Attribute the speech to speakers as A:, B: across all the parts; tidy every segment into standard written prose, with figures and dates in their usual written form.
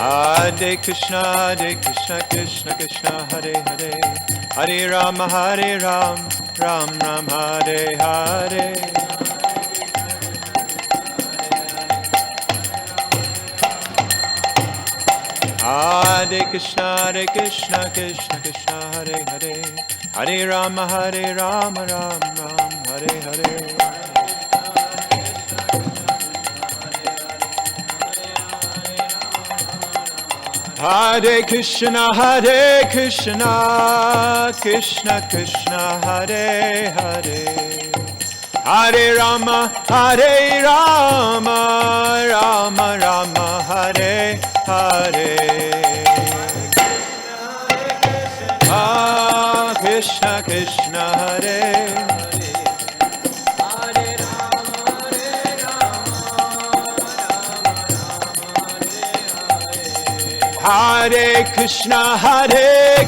A: Hare Krishna, Krishna Krishna, Hare Hare, Hare Rama, Ram Ram, Hare Hare. Hare Krishna, Krishna Krishna, Hare Hare, Hare Rama, Ram Ram, Hare Hare. Hare Krishna, Krishna Krishna, Hare Hare, Hare Rama, Rama Rama, Hare Hare. Krishna Krishna, Hare Hare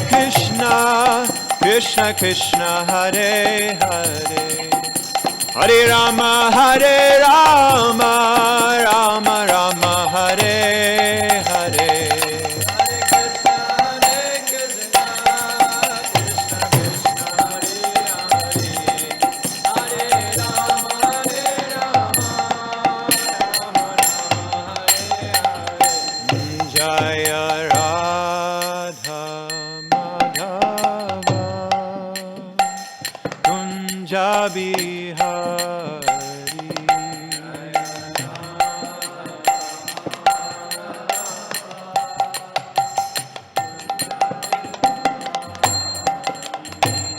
A: Krishna, Krishna Krishna, Hare Hare, Hare Rama, Rama Rama, Hare Hare. Jaya Radha Madhava Kunja Bihari.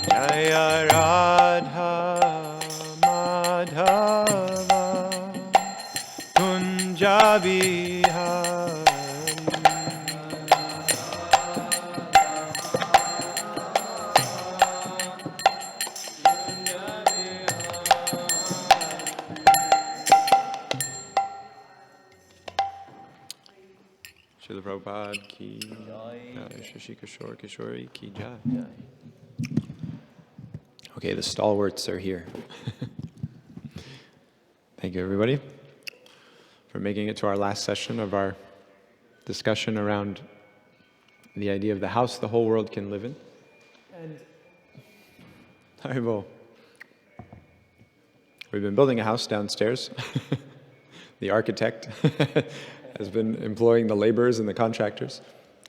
A: Jaya Radha Madhava Kunja Bihari. Srila Prabhupada ki jai, Shashi Kishore Kishori ki jai. Okay, the stalwarts are here. Thank you, everybody, for making it to our last session of our discussion around the idea of the house the whole world can live in. And we've been building a house downstairs. The architect has been employing the laborers and the contractors.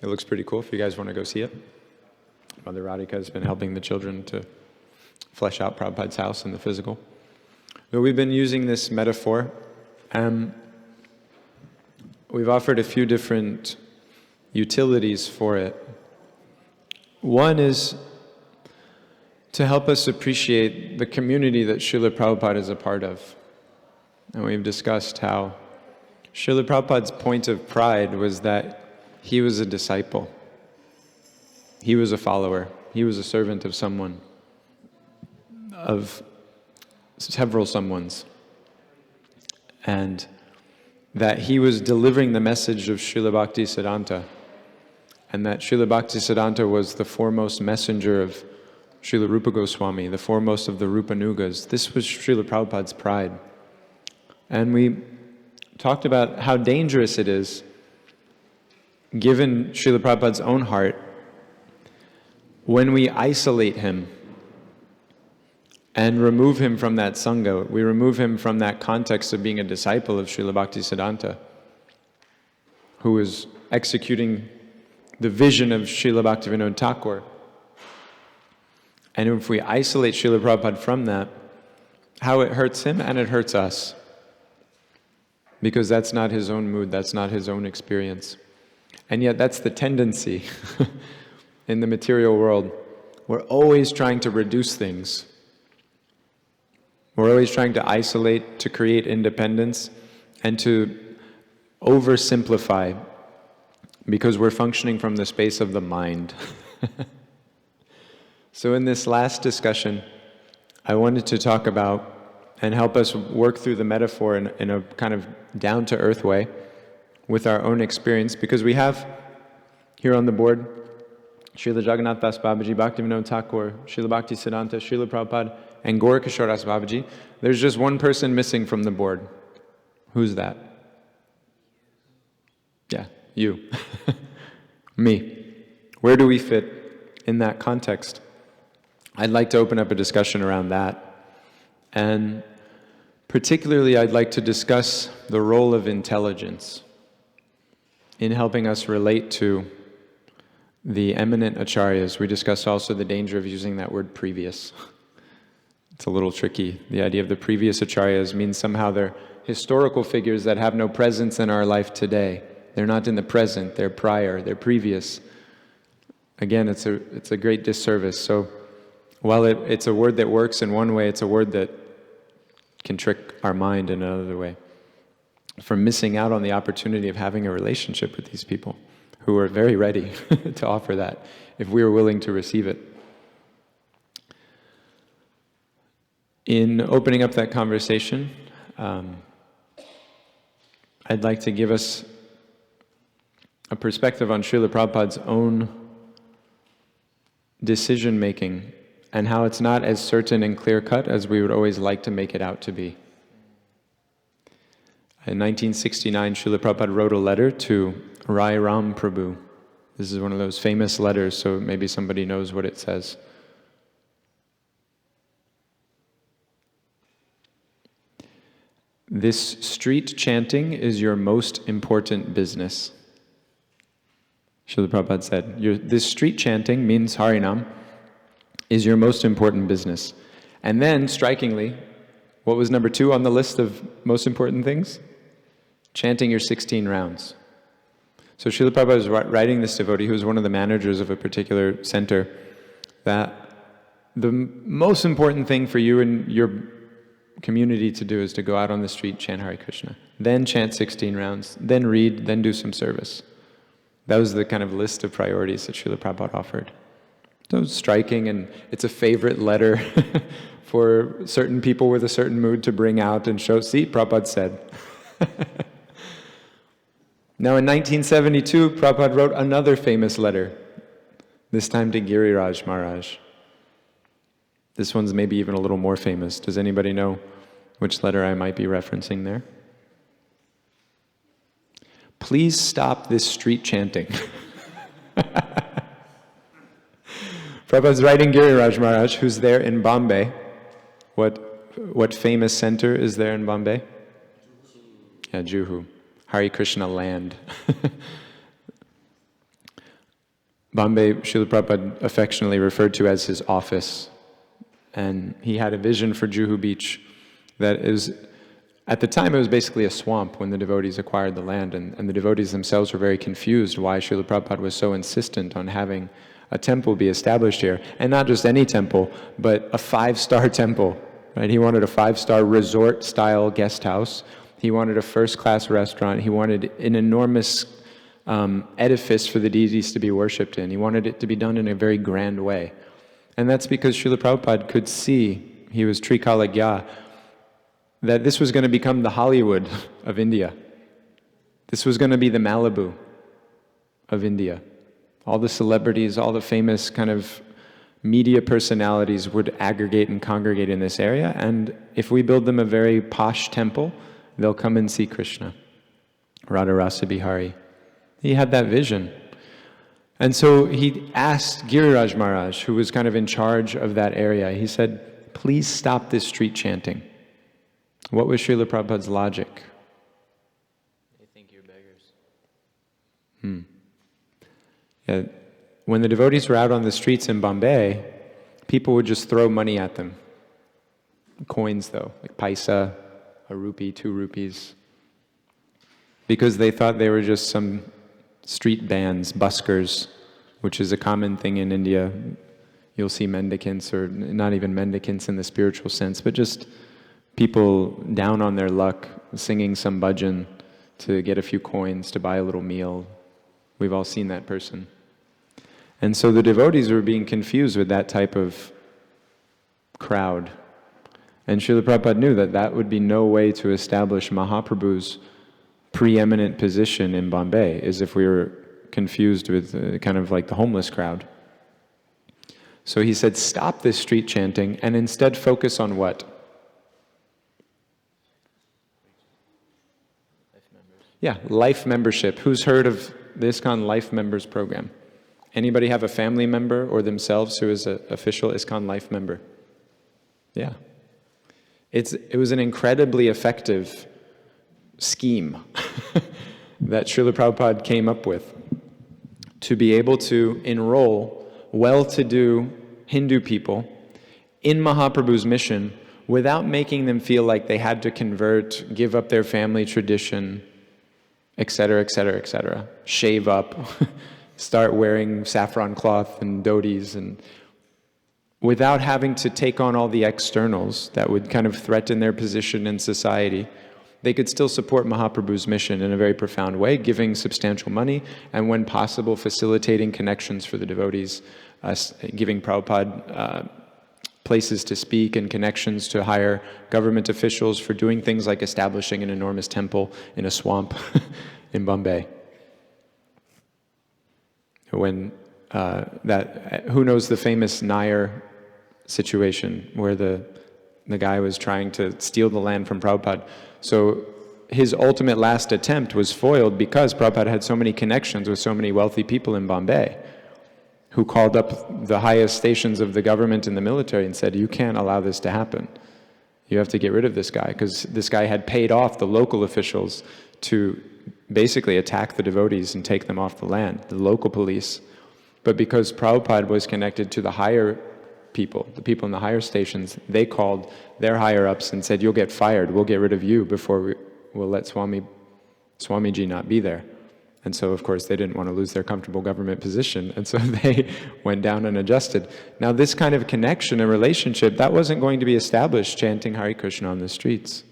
A: It looks pretty cool if you guys want to go see it. Mother Radhika has been helping the children to flesh out Prabhupada's house in the physical. But we've been using this metaphor. We've offered a few different utilities for it. One is to help us appreciate the community that Srila Prabhupada is a part of. And we've discussed how Srila Prabhupada's point of pride was that he was a disciple. He was a follower. He was a servant of someone, of several someones. And that he was delivering the message of Srila Bhakti Siddhanta. And that Srila Bhakti Siddhanta was the foremost messenger of Srila Rupa Goswami, the foremost of the Rupanugas. This was Srila Prabhupada's pride. And we talked about how dangerous it is, given Srila Prabhupada's own heart, when we isolate him and remove him from that sangha, we remove him from that context of being a disciple of Srila Bhakti Siddhanta, who is executing the vision of Srila Bhaktivinoda Thakur. And if we isolate Srila Prabhupada from that, how it hurts him and it hurts us. Because that's not his own mood, that's not his own experience. And yet that's the tendency in the material world. We're always trying to reduce things. We're always trying to isolate, to create independence, and to oversimplify, because we're functioning from the space of the mind. So in this last discussion, I wanted to talk about and help us work through the metaphor in a kind of down-to-earth way with our own experience, because we have here on the board Srila Jagannath Das Babaji, Bhaktivinoda Thakur, Srila Bhakti Siddhanta, Srila Prabhupada, and Gorakishore Das Babaji. There's just one person missing from the board. Who's that? Yeah, you. Me. Where do we fit in that context? I'd like to open up a discussion around that. And particularly, I'd like to discuss the role of intelligence in helping us relate to the eminent acharyas. We discussed also the danger of using that word previous. It's a little tricky. The idea of the previous acharyas means somehow they're historical figures that have no presence in our life today. They're not in the present, they're prior, they're previous. Again, it's a great disservice. So while it's a word that works in one way, it's a word that can trick our mind in another way. From missing out on the opportunity of having a relationship with these people who are very ready to offer that, if we are willing to receive it. In opening up that conversation, I'd like to give us a perspective on Srila Prabhupada's own decision-making and how it's not as certain and clear-cut as we would always like to make it out to be. In 1969, Srila Prabhupada wrote a letter to Rai Ram Prabhu. This is one of those famous letters, so maybe somebody knows what it says. This street chanting is your most important business. Srila Prabhupada said, this street chanting means Harinam is your most important business. And then, strikingly, what was number 2 on the list of most important things? Chanting your 16 rounds. So Srila Prabhupada was writing this devotee who was one of the managers of a particular center, that the most important thing for you and your community to do is to go out on the street, chant Hare Krishna, then chant 16 rounds, then read, then do some service. That was the kind of list of priorities that Srila Prabhupada offered. So it's striking, and it's a favorite letter for certain people with a certain mood to bring out and show, see, Prabhupada said. Now in 1972, Prabhupada wrote another famous letter, this time to Giriraj Maharaj. This one's maybe even a little more famous. Does anybody know which letter I might be referencing there? Please stop this street chanting. Prabhupada's writing Giriraj Maharaj, who's there in Bombay. What famous center is there in Bombay? Yeah, Juhu. Hare Krishna land. Bombay, Srila Prabhupada affectionately referred to as his office. And he had a vision for Juhu Beach that is, at the time it was basically a swamp when the devotees acquired the land, and the devotees themselves were very confused why Srila Prabhupada was so insistent on having a temple be established here. And not just any temple, but a 5-star temple. Right? He wanted a 5-star resort-style guest house. He wanted a first-class restaurant. He wanted an enormous edifice for the deities to be worshipped in. He wanted it to be done in a very grand way. And that's because Srila Prabhupada could see, he was Trikalagya, that this was going to become the Hollywood of India. This was going to be the Malibu of India. All the celebrities, all the famous kind of media personalities would aggregate and congregate in this area, and if we build them a very posh temple, they'll come and see Krishna, Radha Rasa Bihari. He had that vision. And so he asked Giriraj Maharaj, who was kind of in charge of that area, he said, please stop this street chanting. What was Srila Prabhupada's logic?
B: They think you're beggars.
A: Yeah, when the devotees were out on the streets in Bombay, people would just throw money at them. Coins though, like paisa, a rupee, 2 rupees. Because they thought they were just some street bands, buskers, which is a common thing in India. You'll see mendicants, or not even mendicants in the spiritual sense, but just people down on their luck, singing some bhajan to get a few coins, to buy a little meal. We've all seen that person. And so the devotees were being confused with that type of crowd. And Srila Prabhupada knew that that would be no way to establish Mahaprabhu's preeminent position in Bombay, is if we were confused with kind of like the homeless crowd. So he said, stop this street chanting and instead focus on what?
B: Life members.
A: Yeah, life membership. Who's heard of the ISKCON Life Members Program. Anybody have a family member or themselves who is an official ISKCON Life member? Yeah. It was an incredibly effective scheme that Srila Prabhupada came up with to be able to enroll well-to-do Hindu people in Mahaprabhu's mission without making them feel like they had to convert, give up their family tradition, etc., etc., etc. Shave up, start wearing saffron cloth and dhotis, and without having to take on all the externals that would kind of threaten their position in society. They could still support Mahaprabhu's mission in a very profound way, giving substantial money, and when possible, facilitating connections for the devotees, giving Prabhupada places to speak and connections to higher government officials for doing things like establishing an enormous temple in a swamp in Bombay. When who knows the famous Nair situation where the guy was trying to steal the land from Prabhupada. So his ultimate last attempt was foiled because Prabhupada had so many connections with so many wealthy people in Bombay who called up the highest stations of the government and the military and said, you can't allow this to happen. You have to get rid of this guy, because this guy had paid off the local officials to basically attack the devotees and take them off the land, the local police. But because Prabhupada was connected to the higher people, the people in the higher stations, they called their higher-ups and said, you'll get fired, we'll get rid of you before we'll let Swamiji not be there. And so, of course, they didn't want to lose their comfortable government position, and so they went down and adjusted. Now, this kind of connection and relationship, that wasn't going to be established chanting Hare Krishna on the streets,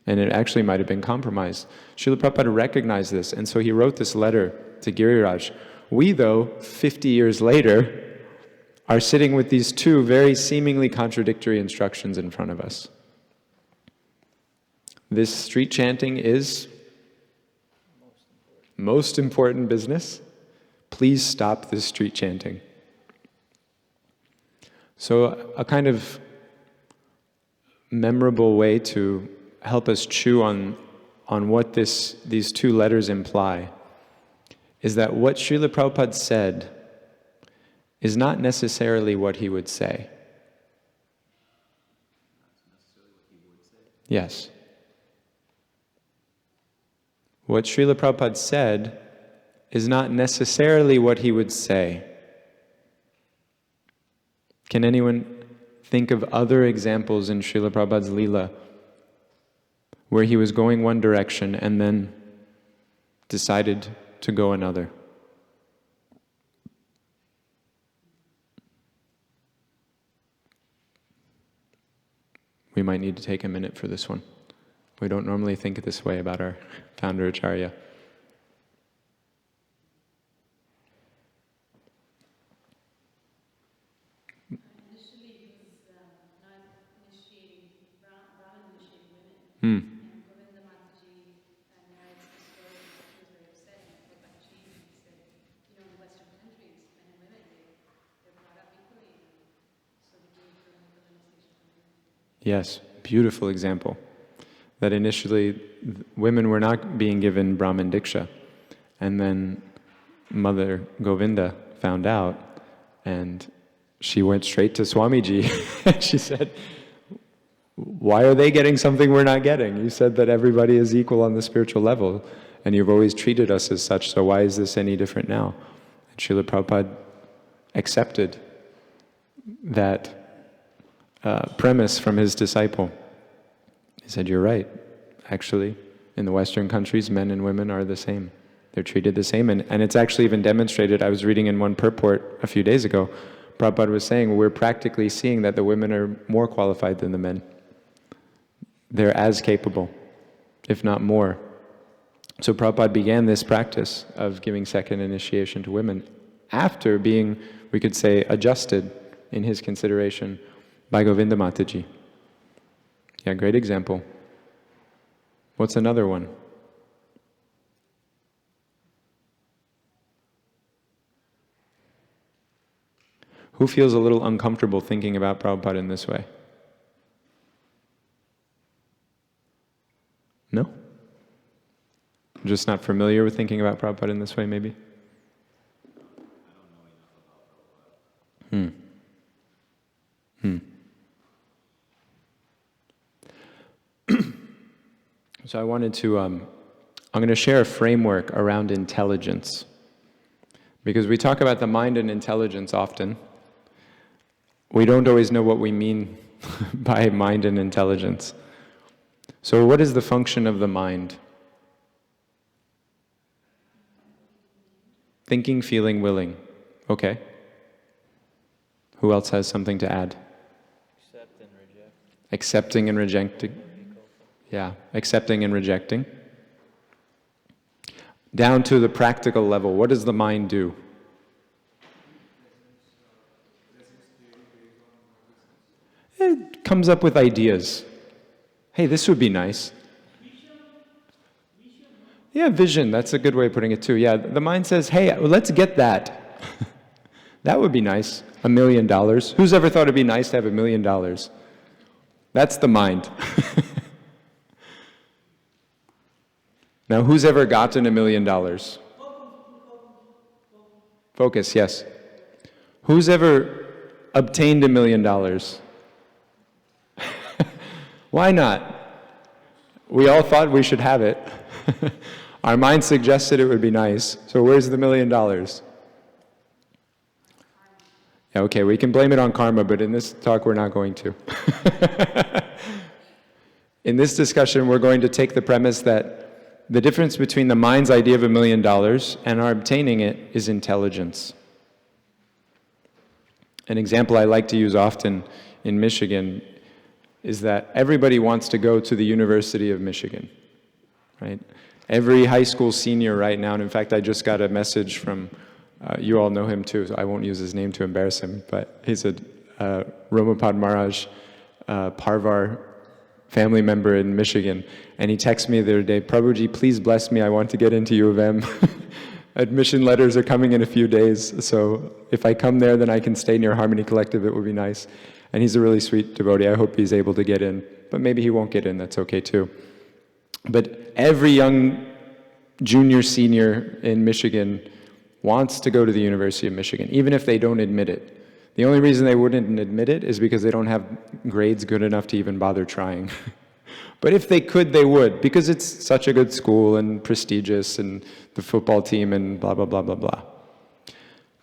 A: and it actually might have been compromised. Srila Prabhupada recognized this, and so he wrote this letter to Giriraj. We, though, 50 years later, are sitting with these two very seemingly contradictory instructions in front of us. This street chanting is most important business. Please stop this street chanting. So a kind of memorable way to help us chew on what these two letters imply is that what Srila Prabhupada said is not necessarily what he would say. Yes. What Srila Prabhupada said is not necessarily what he would say. Can anyone think of other examples in Srila Prabhupada's Leela where he was going one direction and then decided to go another? We might need to take a minute for this one. We don't normally think this way about our founder Acharya.
C: Initially, he was not initiating, Brahman initiating women. And Govinda Mataji narrates the story, she was very upset, and Prabhupada changed and said, in Western countries, men and women, they're brought up equally, so the need for limitation.
A: Yes, beautiful example. That initially women were not being given Brahman Diksha, and then Mother Govinda found out, and she went straight to Swamiji. She said, why are they getting something we're not getting? You said that everybody is equal on the spiritual level, and you've always treated us as such, so why is this any different now? And Srila Prabhupada accepted that premise from his disciple. He said, you're right. Actually, in the Western countries, men and women are the same. They're treated the same. And it's actually even demonstrated. I was reading in one purport a few days ago, Prabhupada was saying, we're practically seeing that the women are more qualified than the men. They're as capable, if not more. So Prabhupada began this practice of giving second initiation to women after being, we could say, adjusted in his consideration by Govinda Mataji. Yeah, great example. What's another one? Who feels a little uncomfortable thinking about Prabhupada in this way? No? Just not familiar with thinking about Prabhupada in this way, maybe? So I wanted to, I'm going to share a framework around intelligence. Because we talk about the mind and intelligence often. We don't always know what we mean by mind and intelligence. So what is the function of the mind? Thinking, feeling, willing. Okay. Who else has something to add?
B: Accept and reject.
A: Accepting and rejecting. Yeah, accepting and rejecting. Down to the practical level, what does the mind do? It comes up with ideas. Hey, this would be nice. Yeah, vision, that's a good way of putting it too. Yeah, the mind says, hey, let's get that. That would be nice, $1 million. Who's ever thought it'd be nice to have $1 million? That's the mind. Now, who's ever gotten $1 million? Focus, yes. Who's ever obtained $1 million? Why not? We all thought we should have it. Our mind suggested it would be nice. So where's the $1 million? Yeah, okay, we can blame it on karma, but in this talk we're not going to. In this discussion, we're going to take the premise that the difference between the mind's idea of $1 million and our obtaining it is intelligence. An example I like to use often in Michigan is that everybody wants to go to the University of Michigan, right? Every high school senior right now, and in fact I just got a message from, you all know him too, so I won't use his name to embarrass him, but he's a Ramapad Maharaj Parvar family member in Michigan, and he texted me the other day, Prabhuji, please bless me, I want to get into U of M. Admission letters are coming in a few days, so if I come there, then I can stay near Harmony Collective, it would be nice. And he's a really sweet devotee, I hope he's able to get in, but maybe he won't get in, that's okay too. But every young junior, senior in Michigan wants to go to the University of Michigan, even if they don't admit it. The only reason they wouldn't admit it is because they don't have grades good enough to even bother trying. But if they could, they would, because it's such a good school and prestigious and the football team and blah, blah, blah, blah, blah.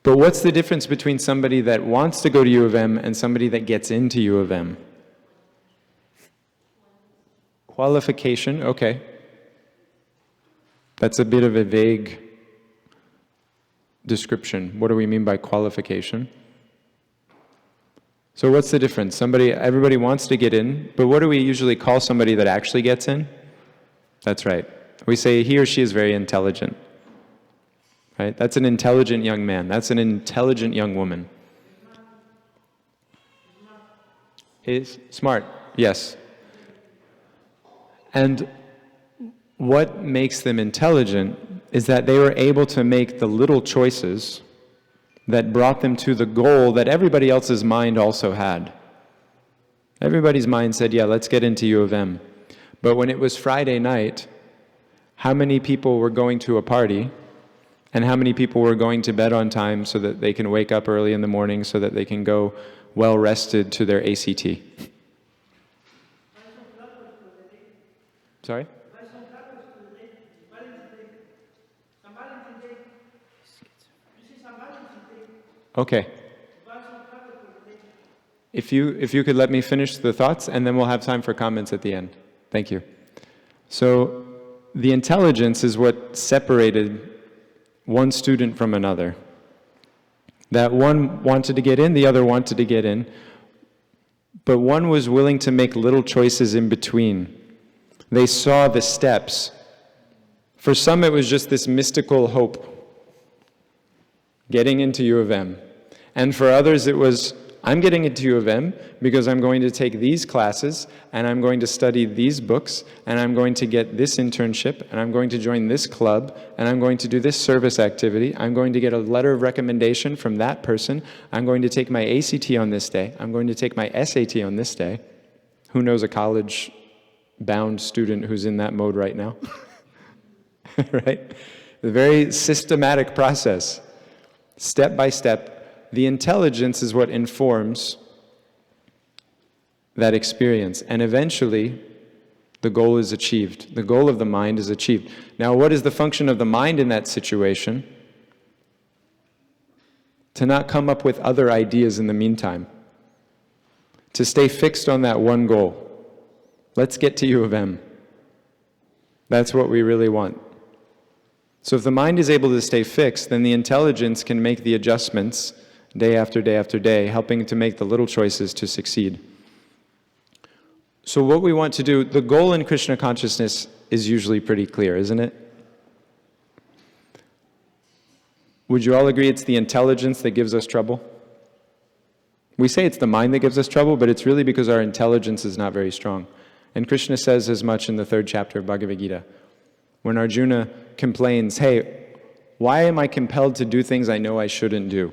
A: But what's the difference between somebody that wants to go to U of M and somebody that gets into U of M? Qualification, okay. That's a bit of a vague description. What do we mean by qualification? So what's the difference? Everybody wants to get in, but what do we usually call somebody that actually gets in? That's right. We say he or she is very intelligent. Right? That's an intelligent young man. That's an intelligent young woman. Is smart, yes. And what makes them intelligent is that they were able to make the little choices that brought them to the goal that everybody else's mind also had. Everybody's mind said, yeah, let's get into U of M. But when it was Friday night, how many people were going to a party and how many people were going to bed on time so that they can wake up early in the morning so that they can go well rested to their ACT? Sorry? Okay. If you could let me finish the thoughts, and then we'll have time for comments at the end. Thank you. So, the intelligence is what separated one student from another. That one wanted to get in, the other wanted to get in, but one was willing to make little choices in between. They saw the steps. For some, it was just this mystical hope, getting into U of M. And for others, it was, I'm getting into U of M because I'm going to take these classes, and I'm going to study these books, and I'm going to get this internship, and I'm going to join this club, and I'm going to do this service activity. I'm going to get a letter of recommendation from that person. I'm going to take my ACT on this day. I'm going to take my SAT on this day. Who knows a college-bound student who's in that mode right now? Right? A very systematic process. Step by step. The intelligence is what informs that experience. And eventually, the goal is achieved. The goal of the mind is achieved. Now, what is the function of the mind in that situation? To not come up with other ideas in the meantime. To stay fixed on that one goal. Let's get to U of M. That's what we really want. So if the mind is able to stay fixed, then the intelligence can make the adjustments day after day after day, helping to make the little choices to succeed. So what we want to do, the goal in Krishna consciousness is usually pretty clear, isn't it? Would you all agree it's the intelligence that gives us trouble? We say it's the mind that gives us trouble, but it's really because our intelligence is not very strong. And Krishna says as much in the 3rd chapter of Bhagavad Gita. When Arjuna complains, hey, why am I compelled to do things I know I shouldn't do?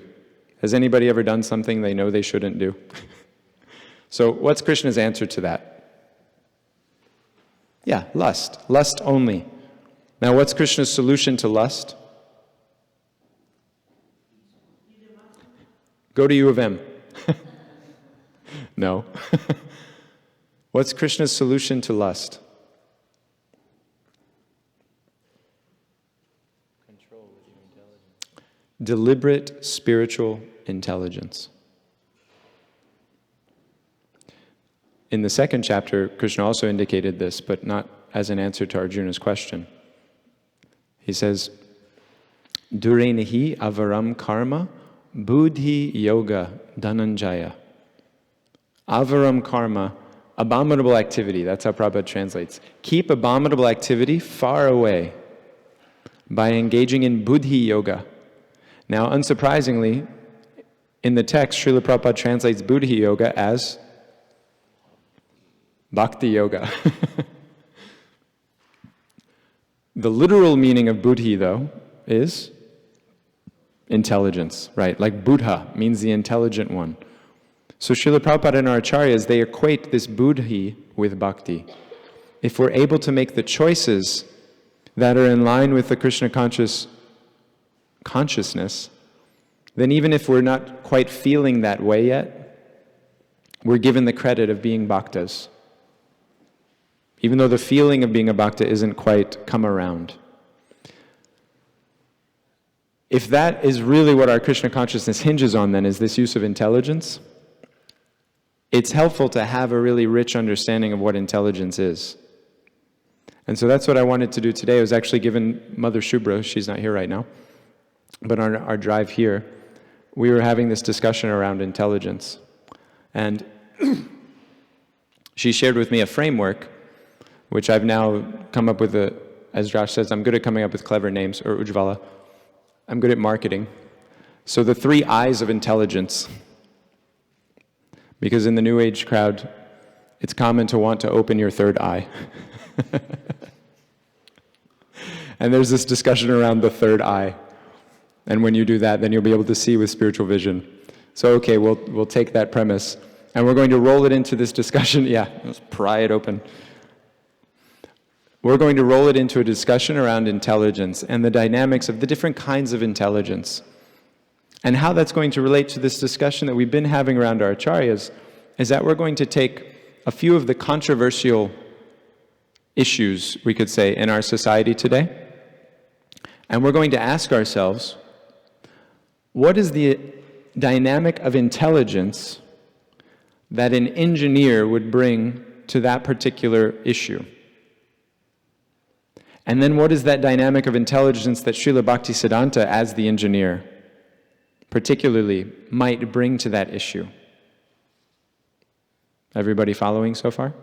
A: Has anybody ever done something they know they shouldn't do? So what's Krishna's answer to that? Yeah, lust. Lust only. Now what's Krishna's solution to lust? Go to U of M. No. What's Krishna's solution to lust?
B: Control with your intelligence.
A: Deliberate spiritual intelligence. In the 2nd chapter, Krishna also indicated this, but not as an answer to Arjuna's question. He says, Durenihi avaram karma buddhi yoga dhananjaya. Avaram karma, abominable activity. That's how Prabhupada translates. Keep abominable activity far away by engaging in buddhi yoga. Now, unsurprisingly, in the text, Srila Prabhupada translates buddhi yoga as bhakti yoga. The literal meaning of buddhi, though, is intelligence, right? Like Buddha means the intelligent one. So Srila Prabhupada and our acharyas, they equate this buddhi with bhakti. If we're able to make the choices that are in line with the Krishna consciousness, then even if we're not quite feeling that way yet, we're given the credit of being bhaktas. Even though the feeling of being a bhakta isn't quite come around. If that is really what our Krishna consciousness hinges on, then, is this use of intelligence, it's helpful to have a really rich understanding of what intelligence is. And so that's what I wanted to do today. I was actually given Mother Shubhra, she's not here right now, but on our drive here, we were having this discussion around intelligence. And she shared with me a framework, which I've now come up with as Josh says, I'm good at coming up with clever names, or Ujjvala. I'm good at marketing. So the 3 I's of intelligence. Because in the New Age crowd, it's common to want to open your 3rd eye. And there's this discussion around the 3rd eye. And when you do that, then you'll be able to see with spiritual vision. So okay, we'll take that premise. And we're going to roll it into this discussion. Yeah, let's pry it open. We're going to roll it into a discussion around intelligence and the dynamics of the different kinds of intelligence. And how that's going to relate to this discussion that we've been having around our acharyas is that we're going to take a few of the controversial issues, we could say, in our society today, and we're going to ask ourselves, what is the dynamic of intelligence that an engineer would bring to that particular issue? And then what is that dynamic of intelligence that Srila Bhaktisiddhanta, as the engineer, particularly might bring to that issue? Everybody following so far?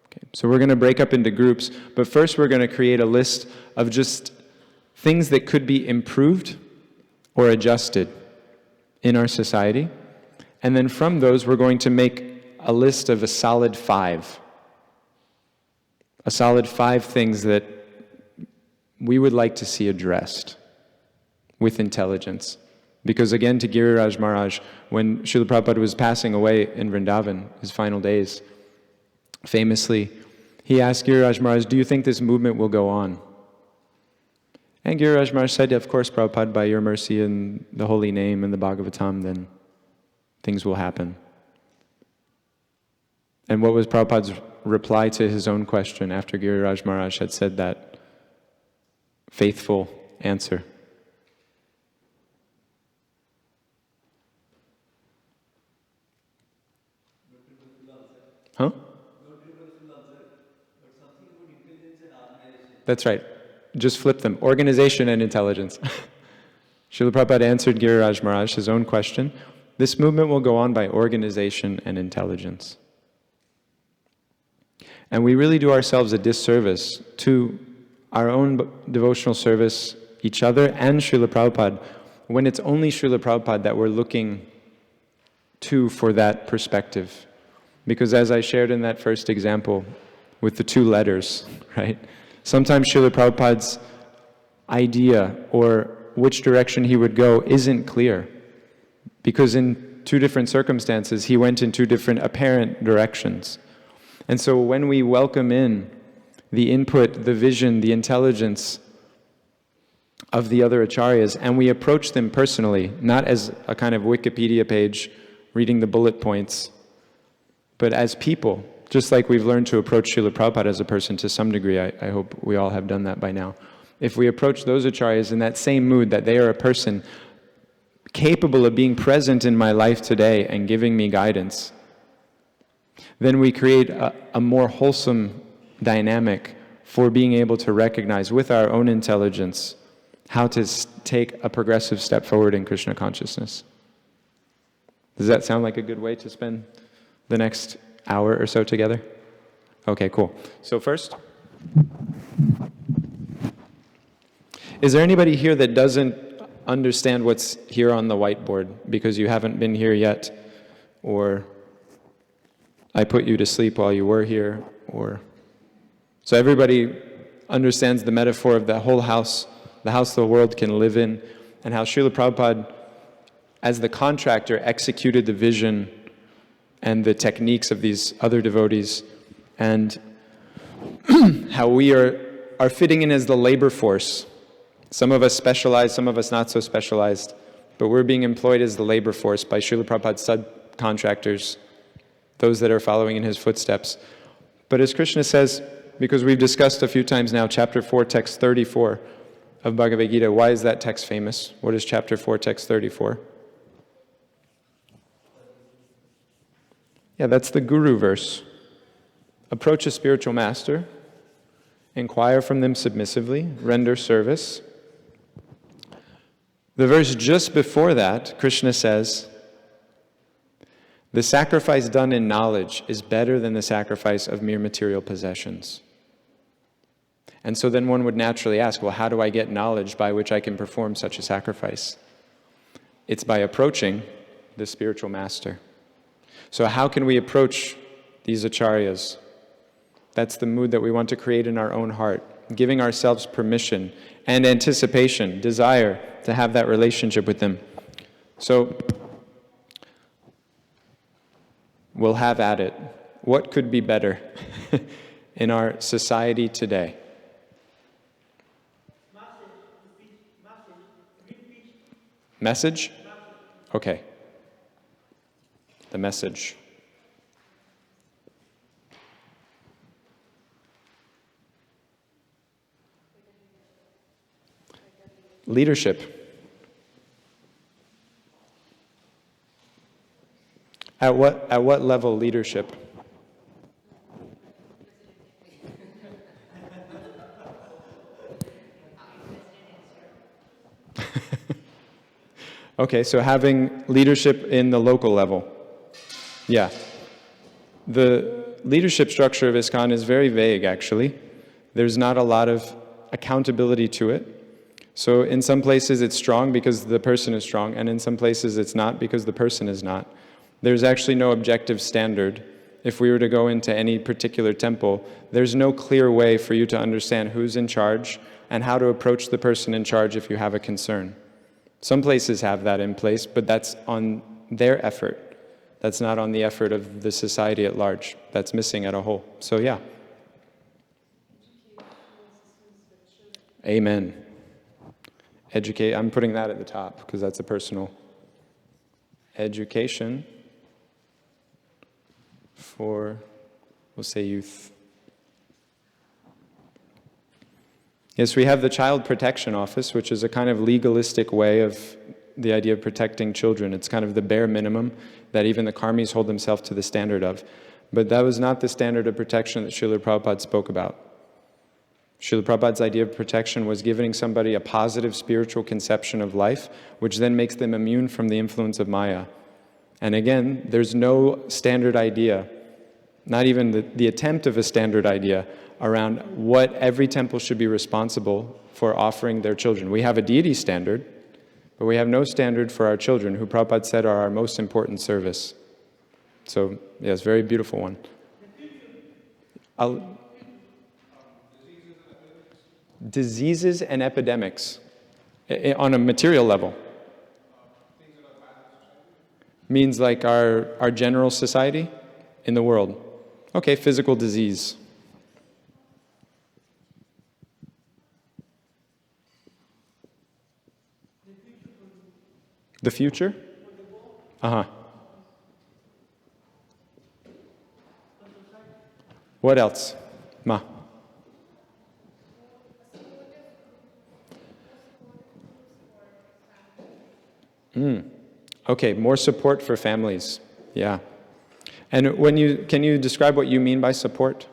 A: Okay. So we're going to break up into groups, but first we're going to create a list of just things that could be improved or adjusted in our society. And then from those, we're going to make a list of a solid 5. A solid 5 things that we would like to see addressed with intelligence. Because again, to Giriraj Maharaj, when Srila Prabhupada was passing away in Vrindavan, his final days, famously, he asked Giriraj Maharaj, do you think this movement will go on? And Giriraj Maharaj said, of course, Prabhupada, by your mercy and the holy name and the Bhagavatam, then things will happen. And what was Prabhupada's reply to his own question after Giriraj Maharaj had said that faithful answer? Huh? That's right. Just flip them. Organization and intelligence. Srila Prabhupada answered Giriraj Maharaj his own question. This movement will go on by organization and intelligence. And we really do ourselves a disservice to our own devotional service, each other, and Srila Prabhupada, when it's only Srila Prabhupada that we're looking to for that perspective. Because as I shared in that first example with the 2 letters, right? Sometimes Srila Prabhupada's idea or which direction he would go isn't clear. Because in 2 different circumstances, he went in 2 different apparent directions. And so when we welcome in the input, the vision, the intelligence of the other acharyas, and we approach them personally, not as a kind of Wikipedia page reading the bullet points, but as people, just like we've learned to approach Srila Prabhupada as a person to some degree. I hope we all have done that by now. If we approach those acharyas in that same mood, that they are a person capable of being present in my life today and giving me guidance, then we create a more wholesome dynamic for being able to recognize with our own intelligence how to take a progressive step forward in Krishna consciousness. Does that sound like a good way to spend the next hour or so together? Okay, cool. So first, is there anybody here that doesn't understand what's here on the whiteboard because you haven't been here yet, or I put you to sleep while you were here, or... So everybody understands the metaphor of the whole house, the house the world can live in, and how Srila Prabhupada, as the contractor, executed the vision and the techniques of these other devotees, and how we are fitting in as the labor force. Some of us specialized, some of us not so specialized, but we're being employed as the labor force by Srila Prabhupada's subcontractors, those that are following in his footsteps. But as Krishna says, because we've discussed a few times now, chapter 4, text 34 of Bhagavad Gita, why is that text famous? What is chapter 4, text 34? Yeah, that's the Guru verse. Approach a spiritual master, inquire from them submissively, render service. The verse just before that, Krishna says, the sacrifice done in knowledge is better than the sacrifice of mere material possessions. And so then one would naturally ask, well, how do I get knowledge by which I can perform such a sacrifice? It's by approaching the spiritual master. So how can we approach these acharyas? That's the mood that we want to create in our own heart, giving ourselves permission and anticipation, desire to have that relationship with them. So we'll have at it. What could be better in our society today? Message? Okay. The message. Leadership. At what level leadership? Okay, so having leadership in the local level. Yeah. The leadership structure of ISKCON is very vague, actually. There's not a lot of accountability to it. So in some places it's strong because the person is strong, and in some places it's not because the person is not. There's actually no objective standard. If we were to go into any particular temple, there's no clear way for you to understand who's in charge and how to approach the person in charge if you have a concern. Some places have that in place, but that's on their effort. That's not on the effort of the society at large. That's missing at a whole. So yeah. Amen. Educate, I'm putting that at the top because that's a personal. Education for we'll say youth. Yes, we have the Child Protection Office, which is a kind of legalistic way of the idea of protecting children. It's kind of the bare minimum that even the karmis hold themselves to the standard of. But that was not the standard of protection that Srila Prabhupada spoke about. Srila Prabhupada's idea of protection was giving somebody a positive spiritual conception of life, which then makes them immune from the influence of Maya. And again, there's no standard idea, not even the attempt of a standard idea, around what every temple should be responsible for offering their children. We have a deity standard, but we have no standard for our children, who Prabhupada said are our most important service. So, yes, very beautiful one. Diseases and epidemics on a material level. Means like our general society in the world. Okay, physical disease. The future? Uh-huh. What else? Ma? Okay, more support for families. Yeah. And can you describe what you mean by support?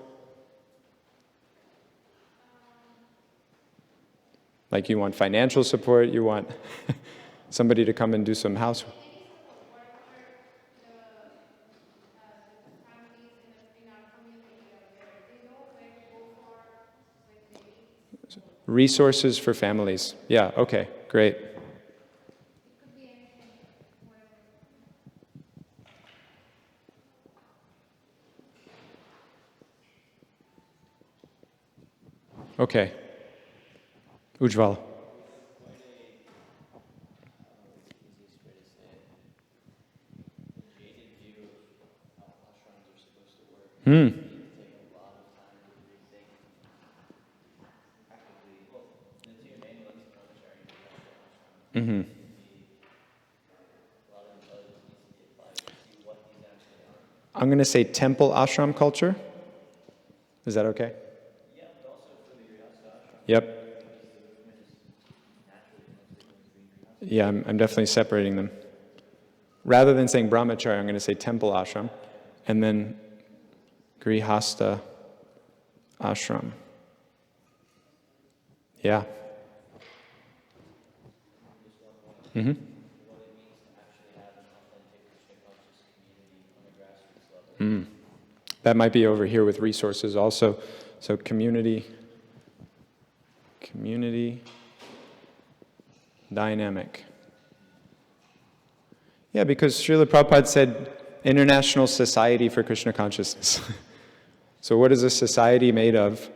A: Like you want financial support, you want somebody to come and do some housework. Resources for families. Yeah, okay, great. Okay. Ujjval. Mm-hmm. I'm going to say temple ashram culture. Is that okay? Yep. Yeah, I'm definitely separating them. Rather than saying brahmacharya, I'm going to say temple ashram, and then grihasta ashram. Yeah. Mm-hmm. That might be over here with resources also. So community dynamic. Yeah, because Srila Prabhupada said International Society for Krishna Consciousness. So what is a society made of?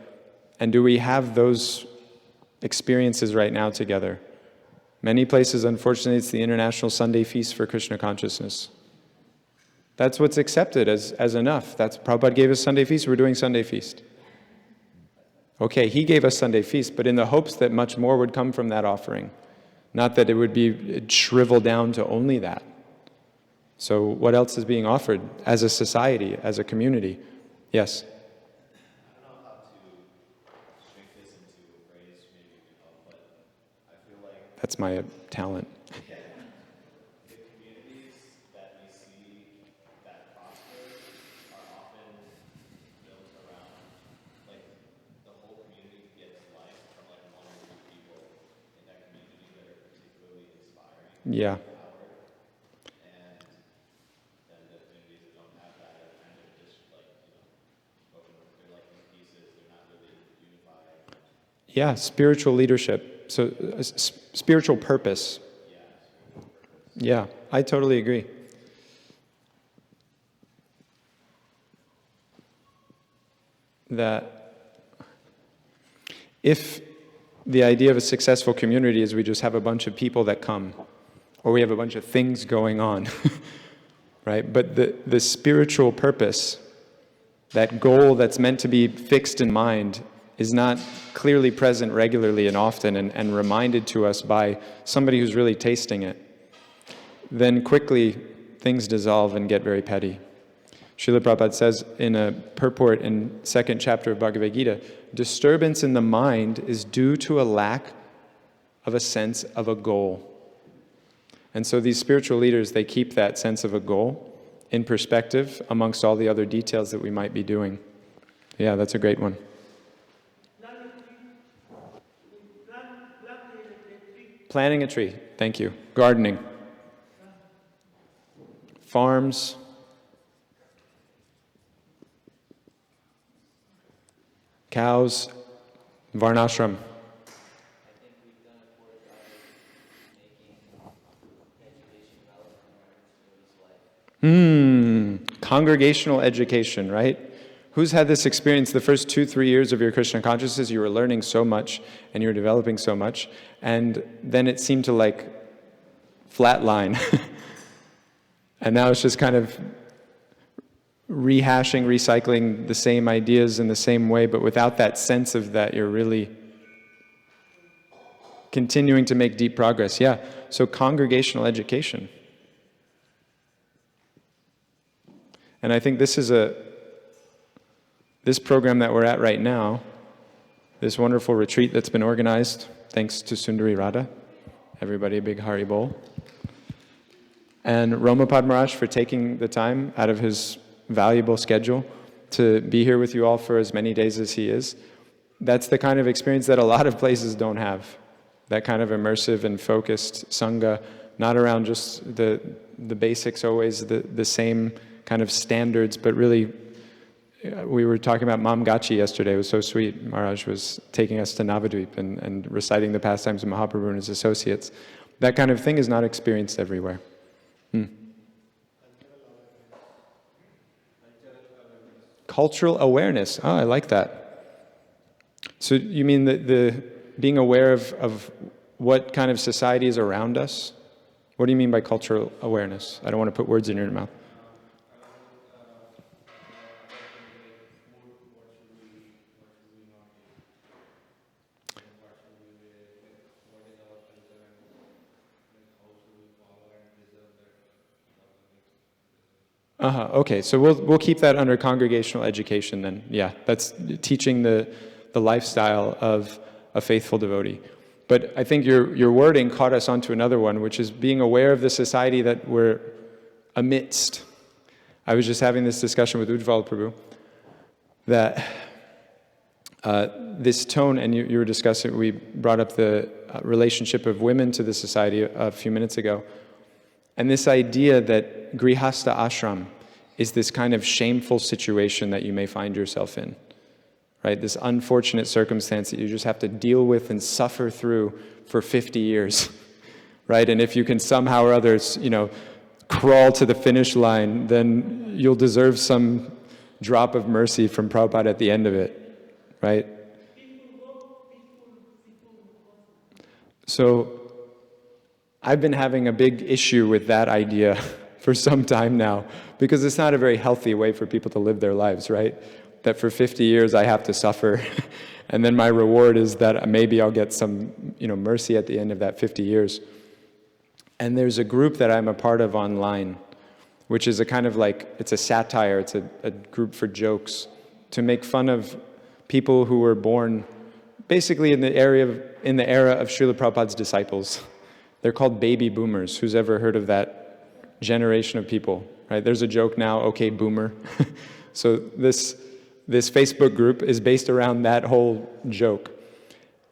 A: And do we have those experiences right now together? Many places, unfortunately, it's the International Sunday Feast for Krishna Consciousness. That's what's accepted as enough. That's Prabhupada gave us Sunday Feast, we're doing Sunday Feast. Okay, he gave us Sunday Feast, but in the hopes that much more would come from that offering. Not that it would be shriveled down to only that. So what else is being offered as a society, as a community? Yes?
D: I don't know how to make this into a phrase, maybe you can help, but I feel like
A: That's my talent.
D: the communities that we see that prosper are often built around, like, the whole community gets life from like one or two people in that community that are particularly inspiring.
A: Yeah.
D: And then the communities that don't have that are kind of just like, they're like in pieces, they're not really unified.
A: Yeah, spiritual leadership. So spiritual purpose. Yeah, I totally agree. That if the idea of a successful community is we just have a bunch of people that come, or we have a bunch of things going on, right? But the spiritual purpose, that goal that's meant to be fixed in mind, is not clearly present regularly and often and reminded to us by somebody who's really tasting it, then quickly things dissolve and get very petty. Srila Prabhupada says in a purport in 2nd chapter of Bhagavad Gita, disturbance in the mind is due to a lack of a sense of a goal. And so these spiritual leaders, they keep that sense of a goal in perspective amongst all the other details that we might be doing. Yeah, that's a great one. Planting a tree, thank you. Gardening. Farms. Cows. Varnashram. Congregational education, right? Who's had this experience the first 2-3 years of your Krishna consciousness? You were learning so much and you were developing so much, and then it seemed to like flatline. And now it's just kind of rehashing, recycling the same ideas in the same way, but without that sense of that you're really continuing to make deep progress. Yeah, so congregational education. And I think this is this program that we're at right now, this wonderful retreat that's been organized, thanks to Sundari Radha. Everybody a big Hari Bol. And Romapad Maharaj for taking the time out of his valuable schedule to be here with you all for as many days as he is. That's the kind of experience that a lot of places don't have. That kind of immersive and focused Sangha, not around just the basics, always the same kind of standards, but really, we were talking about Mam Gachi yesterday. It was so sweet. Maharaj was taking us to Navadvip and reciting the pastimes of Mahaprabhu and his associates. That kind of thing is not experienced everywhere. Cultural awareness. Oh, I like that. So you mean the being aware of what kind of society is around us? What do you mean by cultural awareness? I don't want to put words in your mouth. Okay, so we'll keep that under congregational education then. Yeah, that's teaching the lifestyle of a faithful devotee. But I think your wording caught us onto another one, which is being aware of the society that we're amidst. I was just having this discussion with Ujjval Prabhu, that this tone, and you were discussing, we brought up the relationship of women to the society a few minutes ago. And this idea that grihastha ashram is this kind of shameful situation that you may find yourself in, right? This unfortunate circumstance that you just have to deal with and suffer through for 50 years, right? And if you can somehow or other, crawl to the finish line, then you'll deserve some drop of mercy from Prabhupada at the end of it, right? So, I've been having a big issue with that idea for some time now, because it's not a very healthy way for people to live their lives, right? That for 50 years I have to suffer, and then my reward is that maybe I'll get some, mercy at the end of that 50 years. And there's a group that I'm a part of online, which is a kind of it's a satire, it's a group for jokes, to make fun of people who were born basically in the era of Srila Prabhupada's disciples. They're called baby boomers. Who's ever heard of that generation of people, right? There's a joke now, okay, boomer. So this Facebook group is based around that whole joke.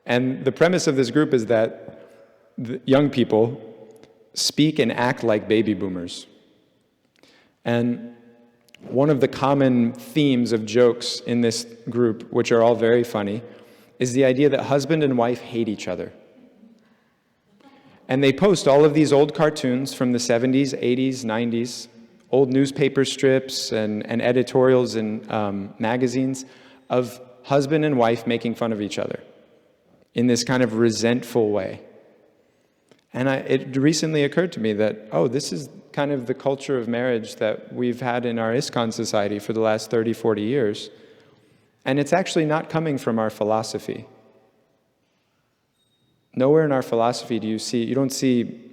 A: And the premise of this group is that the young people speak and act like baby boomers. And one of the common themes of jokes in this group, which are all very funny, is the idea that husband and wife hate each other. And they post all of these old cartoons from the 70s, 80s, 90s, old newspaper strips and editorials in magazines of husband and wife making fun of each other in this kind of resentful way. And it recently occurred to me that, this is kind of the culture of marriage that we've had in our ISKCON society for the last 30, 40 years. And it's actually not coming from our philosophy. Nowhere in our philosophy you don't see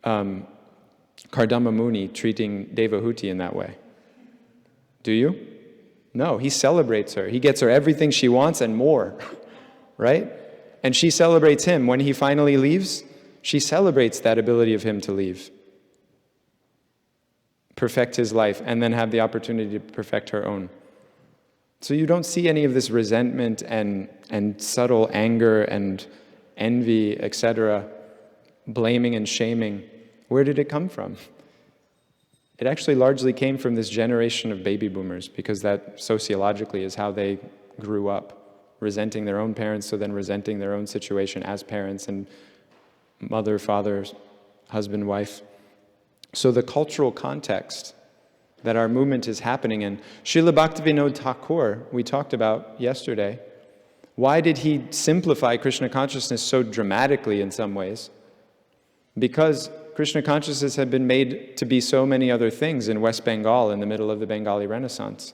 A: Kardama Muni treating Devahuti in that way. Do you? No, he celebrates her. He gets her everything she wants and more, right? And she celebrates him. When he finally leaves, she celebrates that ability of him to leave, perfect his life, and then have the opportunity to perfect her own. So you don't see any of this resentment and subtle anger and envy, etc., blaming and shaming. Where did it come from? It actually largely came from this generation of baby boomers, because that sociologically is how they grew up, resenting their own parents, so then resenting their own situation as parents and mother, father, husband, wife. So the cultural context that our movement is happening in, Srila Bhaktivinoda Thakur, we talked about yesterday, why did he simplify Krishna consciousness so dramatically in some ways? Because Krishna consciousness had been made to be so many other things in West Bengal in the middle of the Bengali Renaissance.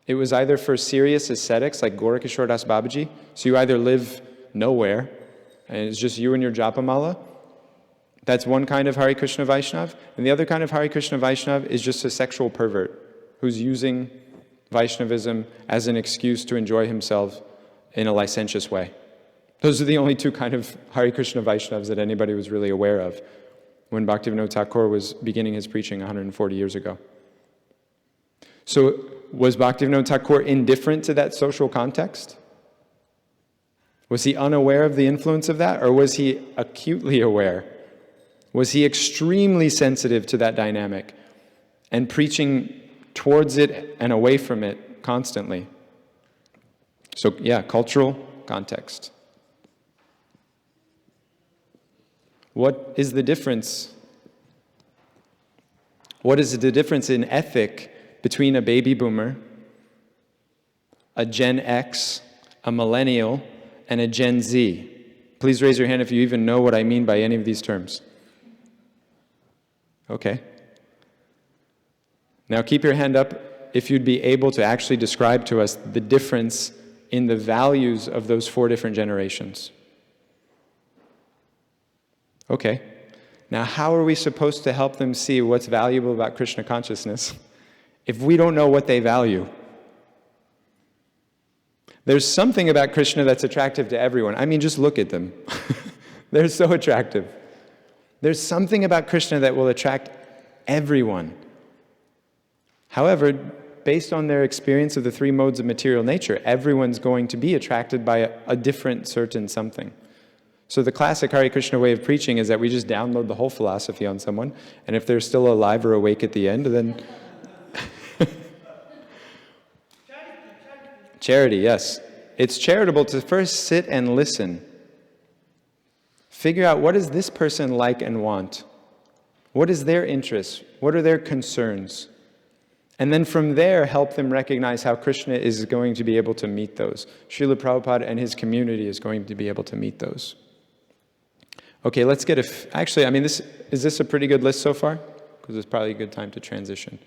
A: It was either for serious ascetics like Gorakishore Das Babaji, so you either live nowhere, and it's just you and your Japamala. That's one kind of Hare Krishna Vaishnav. And the other kind of Hare Krishna Vaishnav is just a sexual pervert who's using Vaishnavism as an excuse to enjoy himself in a licentious way. Those are the only two kind of Hare Krishna Vaishnavas that anybody was really aware of when Bhaktivinoda Thakur was beginning his preaching 140 years ago. So was Bhaktivinoda Thakur indifferent to that social context? Was he unaware of the influence of that, or was he acutely aware? Was he extremely sensitive to that dynamic and preaching towards it and away from it constantly? So yeah, cultural context. What is the difference? What is the difference in ethic between a baby boomer, a Gen X, a millennial, and a Gen Z? Please raise your hand if you even know what I mean by any of these terms. Okay. Now keep your hand up if you'd be able to actually describe to us the difference in the values of those 4 different generations. Okay. Now how are we supposed to help them see what's valuable about Krishna consciousness if we don't know what they value? There's something about Krishna that's attractive to everyone. I mean, just look at them. They're so attractive. There's something about Krishna that will attract everyone. However, based on their experience of the 3 modes of material nature, everyone's going to be attracted by a different certain something. So the classic Hare Krishna way of preaching is that we just download the whole philosophy on someone, and if they're still alive or awake at the end, then... Charity, yes. It's charitable to first sit and listen. Figure out, what does this person like and want? What is their interest? What are their concerns? And then from there, help them recognize how Krishna is going to be able to meet those. Srila Prabhupada and his community is going to be able to meet those. Okay, let's get actually, I mean, is this a pretty good list so far? Because it's probably a good time to transition.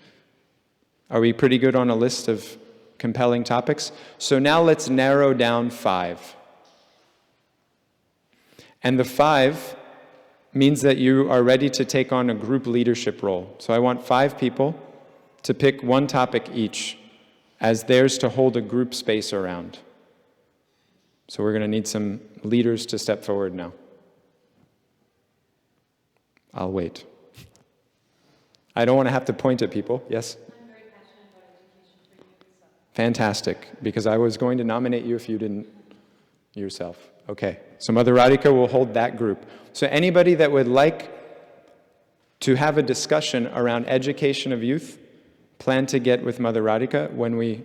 A: Are we pretty good on a list of compelling topics? So now let's narrow down 5. And the 5 means that you are ready to take on a group leadership role. So I want 5 people to pick one topic each as theirs to hold a group space around. So we're going to need some leaders to step forward now. I'll wait. I don't want to have to point at people. Yes?
C: I'm very passionate about education for you, so.
A: Fantastic, because I was going to nominate you if you didn't yourself. Okay, so Mother Radhika will hold that group. So anybody that would like to have a discussion around education of youth, plan to get with Mother Radhika when we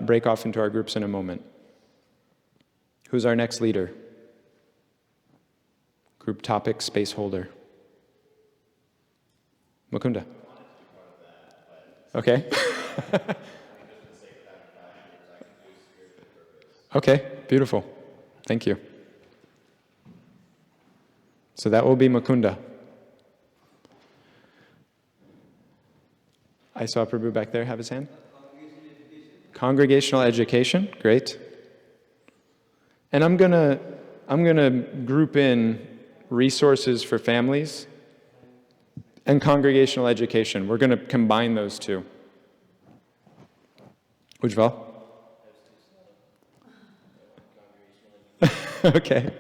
A: break off into our groups in a moment. Who's our next leader? Group topic, space holder. Mukunda. Okay. Okay, beautiful. Thank you. So that will be Mukunda. I saw Prabhu back there have his hand. Congregational education, great. And I'm gonna group in resources for families and congregational education. We're gonna combine those two. Ujjval? Okay.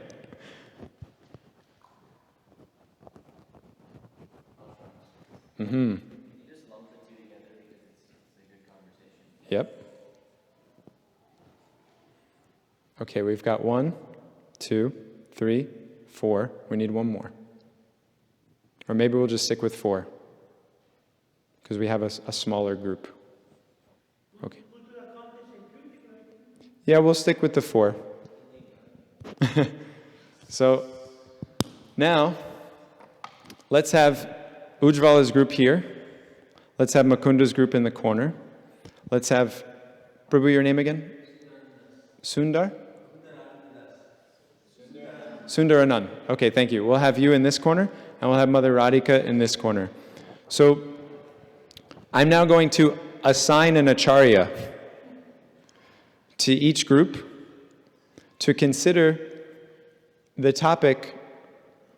A: Mm-hmm.
B: You just lump the two together because it's a good conversation.
A: Yep. Okay, we've got 1, 2, 3, 4. We need one more. Or maybe we'll just stick with 4. Because we have a smaller group. Okay. Yeah, we'll stick with the 4. So, now, let's have Ujjvala's group here. Let's have Mukunda's group in the corner. Let's have, Prabhu, your name again? Sundar? Sundaranand. Okay, thank you. We'll have you in this corner, and we'll have Mother Radhika in this corner. So, I'm now going to assign an acharya to each group to consider the topic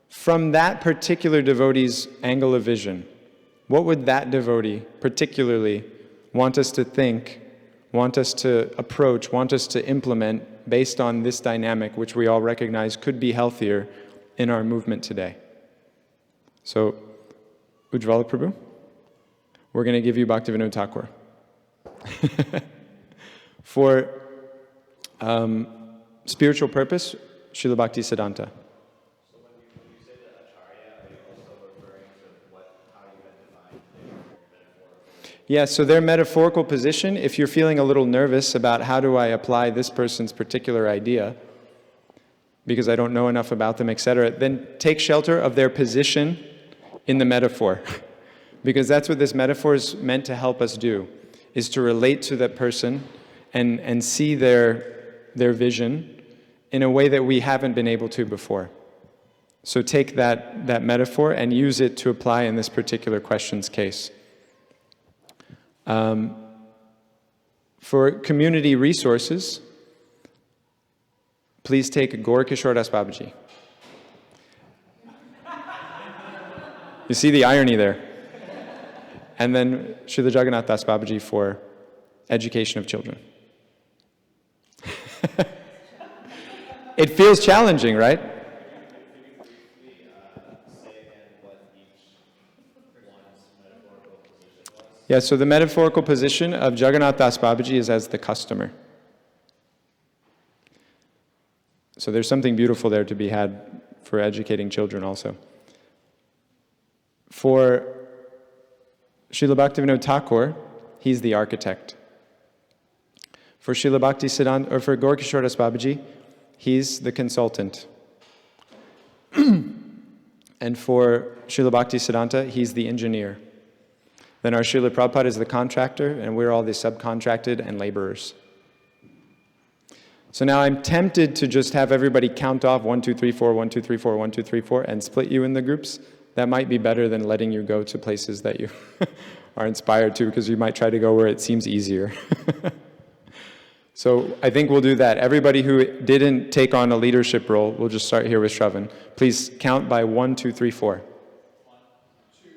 A: from that particular devotee's angle of vision. What would that devotee particularly want us to think, want us to approach, want us to implement based on this dynamic, which we all recognize could be healthier in our movement today? So, Ujjvala Prabhu, we're going to give you Bhaktivinoda Thakur. For spiritual purpose, Srila Bhakti Siddhanta.
D: So when you say the acharya, are you also referring to how you had defined their metaphorical?
A: Yeah, so their metaphorical position, if you're feeling a little nervous about how do I apply this person's particular idea, because I don't know enough about them, etc., then take shelter of their position in the metaphor. Because that's what this metaphor is meant to help us do, is to relate to that person and see their vision in a way that we haven't been able to before. So take that metaphor and use it to apply in this particular question's case. For community resources, please take Gaur Kishore Das Babaji. You see the irony there. And then Srila Jagannath Das Babaji for education of children. It feels challenging, right? Yeah, so the metaphorical position of Jagannath Das Babaji is as the customer. So there's something beautiful there to be had for educating children also. For Srila Bhaktivinoda Thakur, he's the architect. For Srila Bhakti Siddhanta, or for Gaur Kishore Das Babaji, he's the consultant. And for Srila Bhakti Siddhanta, he's the engineer. Then our Srila Prabhupada is the contractor, and we're all the subcontracted and laborers. So now I'm tempted to just have everybody count off 1, 2, 3, 4, 1, 2, 3, 4, 1, 2, 3, 4, and split you in the groups. That might be better than letting you go to places that you are inspired to, because you might try to go where it seems easier. So I think we'll do that. Everybody who didn't take on a leadership role, we'll just start here with Shravan. Please count by 1, 2, 3, 4.
E: 1, 2,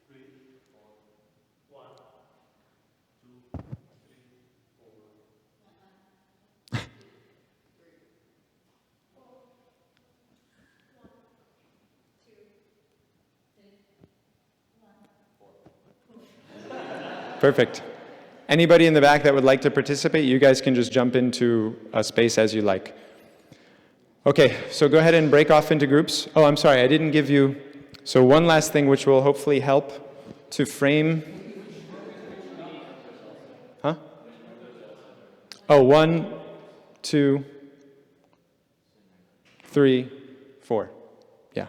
E: 3, 4. 1, 2, 3, 4.
A: Perfect. Anybody in the back that would like to participate, you guys can just jump into a space as you like. Okay, so go ahead and break off into groups. Oh, I'm sorry, I didn't give you... So one last thing which will hopefully help to frame... Huh? Oh, 1, 2, 3, 4. Yeah.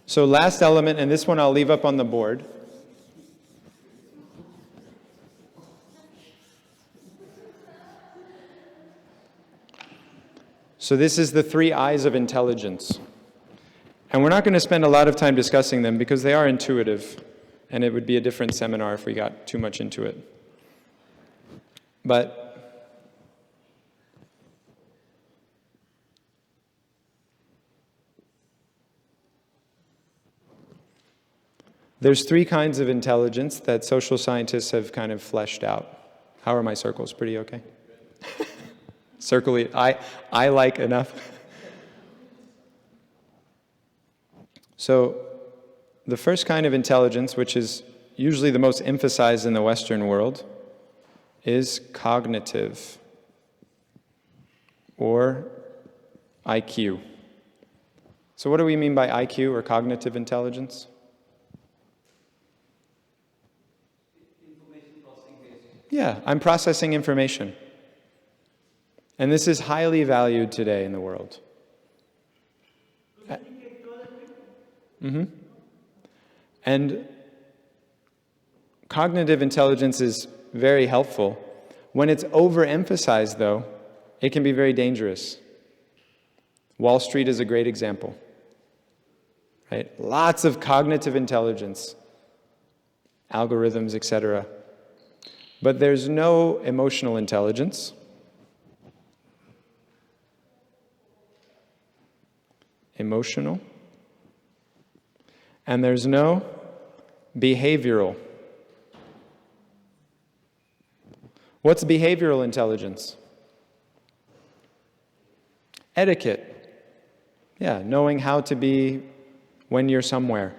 A: So last element, and this one I'll leave up on the board. So this is the 3 eyes of intelligence. And we're not going to spend a lot of time discussing them because they are intuitive, and it would be a different seminar if we got too much into it. But There's three kinds of intelligence that social scientists have kind of fleshed out. How are my circles? Pretty okay? Circle, I like enough. So the first kind of intelligence, which is usually the most emphasized in the Western world, is cognitive, or IQ. So what do we mean by IQ, or cognitive intelligence?
B: Information processing based.
A: Yeah, I'm processing information. And this is highly valued today in the world. And cognitive intelligence is very helpful. When it's overemphasized, though, it can be very dangerous. Wall Street is a great example. Right? Lots of cognitive intelligence, algorithms, etc. But there's no emotional intelligence. Emotional. And there's no behavioral. What's behavioral intelligence? Etiquette. Yeah, knowing how to be when you're somewhere.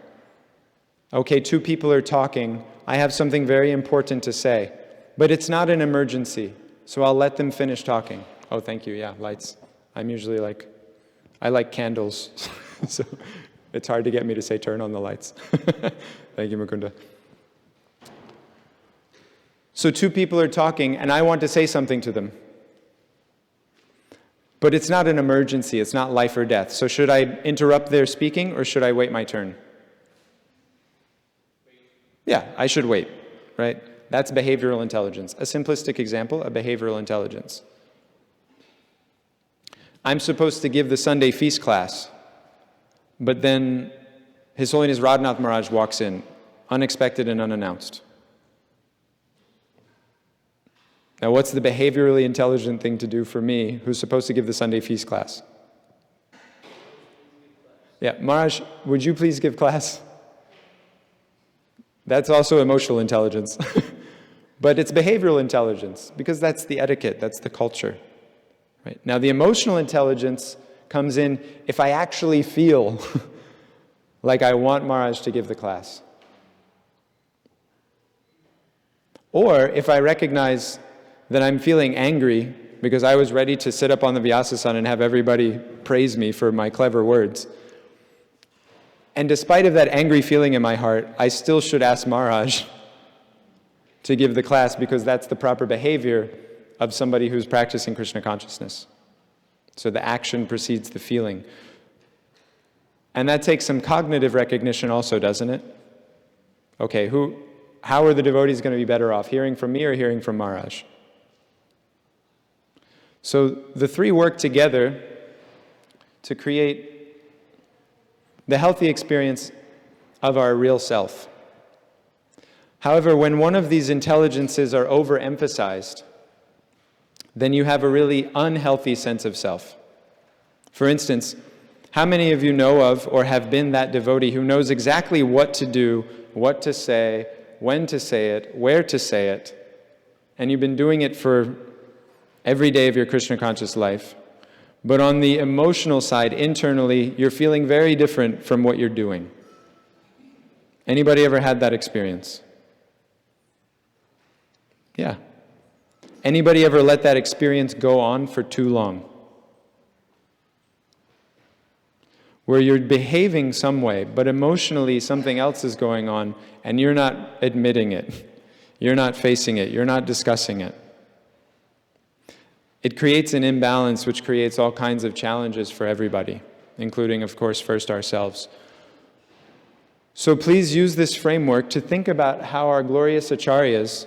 A: Okay, two people are talking. I have something very important to say, but it's not an emergency, so I'll let them finish talking. Oh, thank you. Yeah, lights. I'm usually I like candles, so it's hard to get me to say turn on the lights. Thank you, Mukunda. So two people are talking, and I want to say something to them. But it's not an emergency, it's not life or death. So should I interrupt their speaking, or should I wait my turn? Yeah, I should wait, right? That's behavioral intelligence. A simplistic example of behavioral intelligence. I'm supposed to give the Sunday feast class, but then His Holiness Radhanath Maharaj walks in, unexpected and unannounced. Now, what's the behaviorally intelligent thing to do for me, who's supposed to give the Sunday feast class? Yeah, Maharaj, would you please give class? That's also emotional intelligence. But it's behavioral intelligence, because that's the etiquette, that's the culture. Right? Now, the emotional intelligence comes in if I actually feel like I want Maharaj to give the class. Or if I recognize that I'm feeling angry because I was ready to sit up on the Vyasasana and have everybody praise me for my clever words. And despite of that angry feeling in my heart, I still should ask Maharaj to give the class, because that's the proper behavior of somebody who's practicing Krishna consciousness. So the action precedes the feeling. And that takes some cognitive recognition also, doesn't it? Okay, how are the devotees going to be better off, hearing from me or hearing from Maharaj? So the three work together to create the healthy experience of our real self. However, when one of these intelligences are overemphasized, then you have a really unhealthy sense of self. For instance, how many of you know of or have been that devotee who knows exactly what to do, what to say, when to say it, where to say it, and you've been doing it for every day of your Krishna conscious life, but on the emotional side, internally, you're feeling very different from what you're doing? Anybody ever had that experience? Yeah. Anybody ever let that experience go on for too long? Where you're behaving some way, but emotionally something else is going on, and you're not admitting it. You're not facing it. You're not discussing it. It creates an imbalance which creates all kinds of challenges for everybody, including, of course, first ourselves. So please use this framework to think about how our glorious acharyas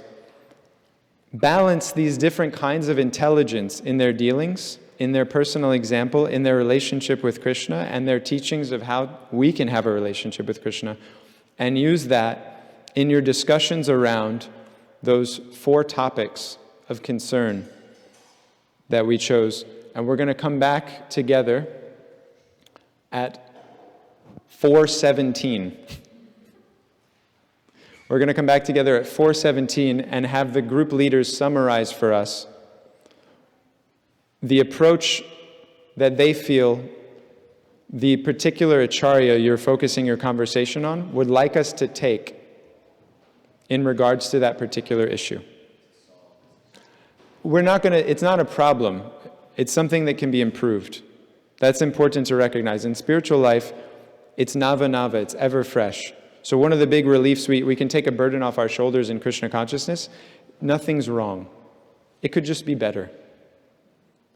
A: balance these different kinds of intelligence in their dealings, in their personal example, in their relationship with Krishna, and their teachings of how we can have a relationship with Krishna, and use that in your discussions around those 4 topics of concern that we chose. And we're going to come back together at 4:17. We're going to come back together at 4:17 and have the group leaders summarize for us the approach that they feel the particular acharya you're focusing your conversation on would like us to take in regards to that particular issue. It's not a problem. It's something that can be improved. That's important to recognize. In spiritual life, it's nava nava, it's ever fresh. So one of the big reliefs, we can take a burden off our shoulders in Krishna consciousness. Nothing's wrong. It could just be better.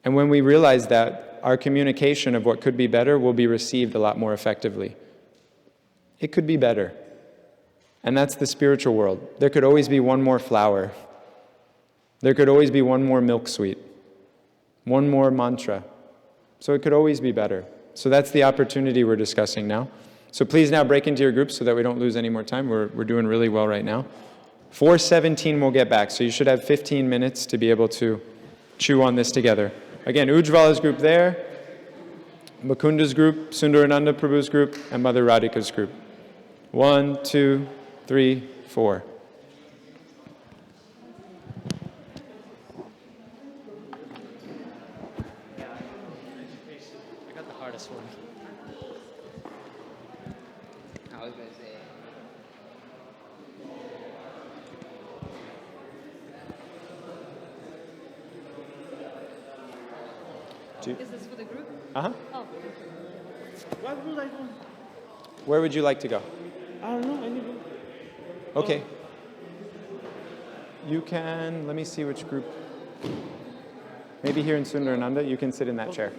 A: And when we realize that, our communication of what could be better will be received a lot more effectively. It could be better. And that's the spiritual world. There could always be one more flower. There could always be one more milk sweet. One more mantra. So it could always be better. So that's the opportunity we're discussing now. So please now break into your groups so that we don't lose any more time. We're doing really well right now. 4:17 we'll get back. So you should have 15 minutes to be able to chew on this together. Again, Ujjwala's group there, Mukunda's group, Sundarananda Prabhu's group, and Mother Radhika's group. 1, 2, 3, 4.
B: I got the hardest one. I was gonna say.
C: Is this for the group?
A: Uh-huh.
C: Oh.
E: What would I do?
A: Where would you like to go?
E: I don't know, anywhere.
A: Okay. You can, let me see which group. Maybe here in Sundarananda, you can sit in that chair.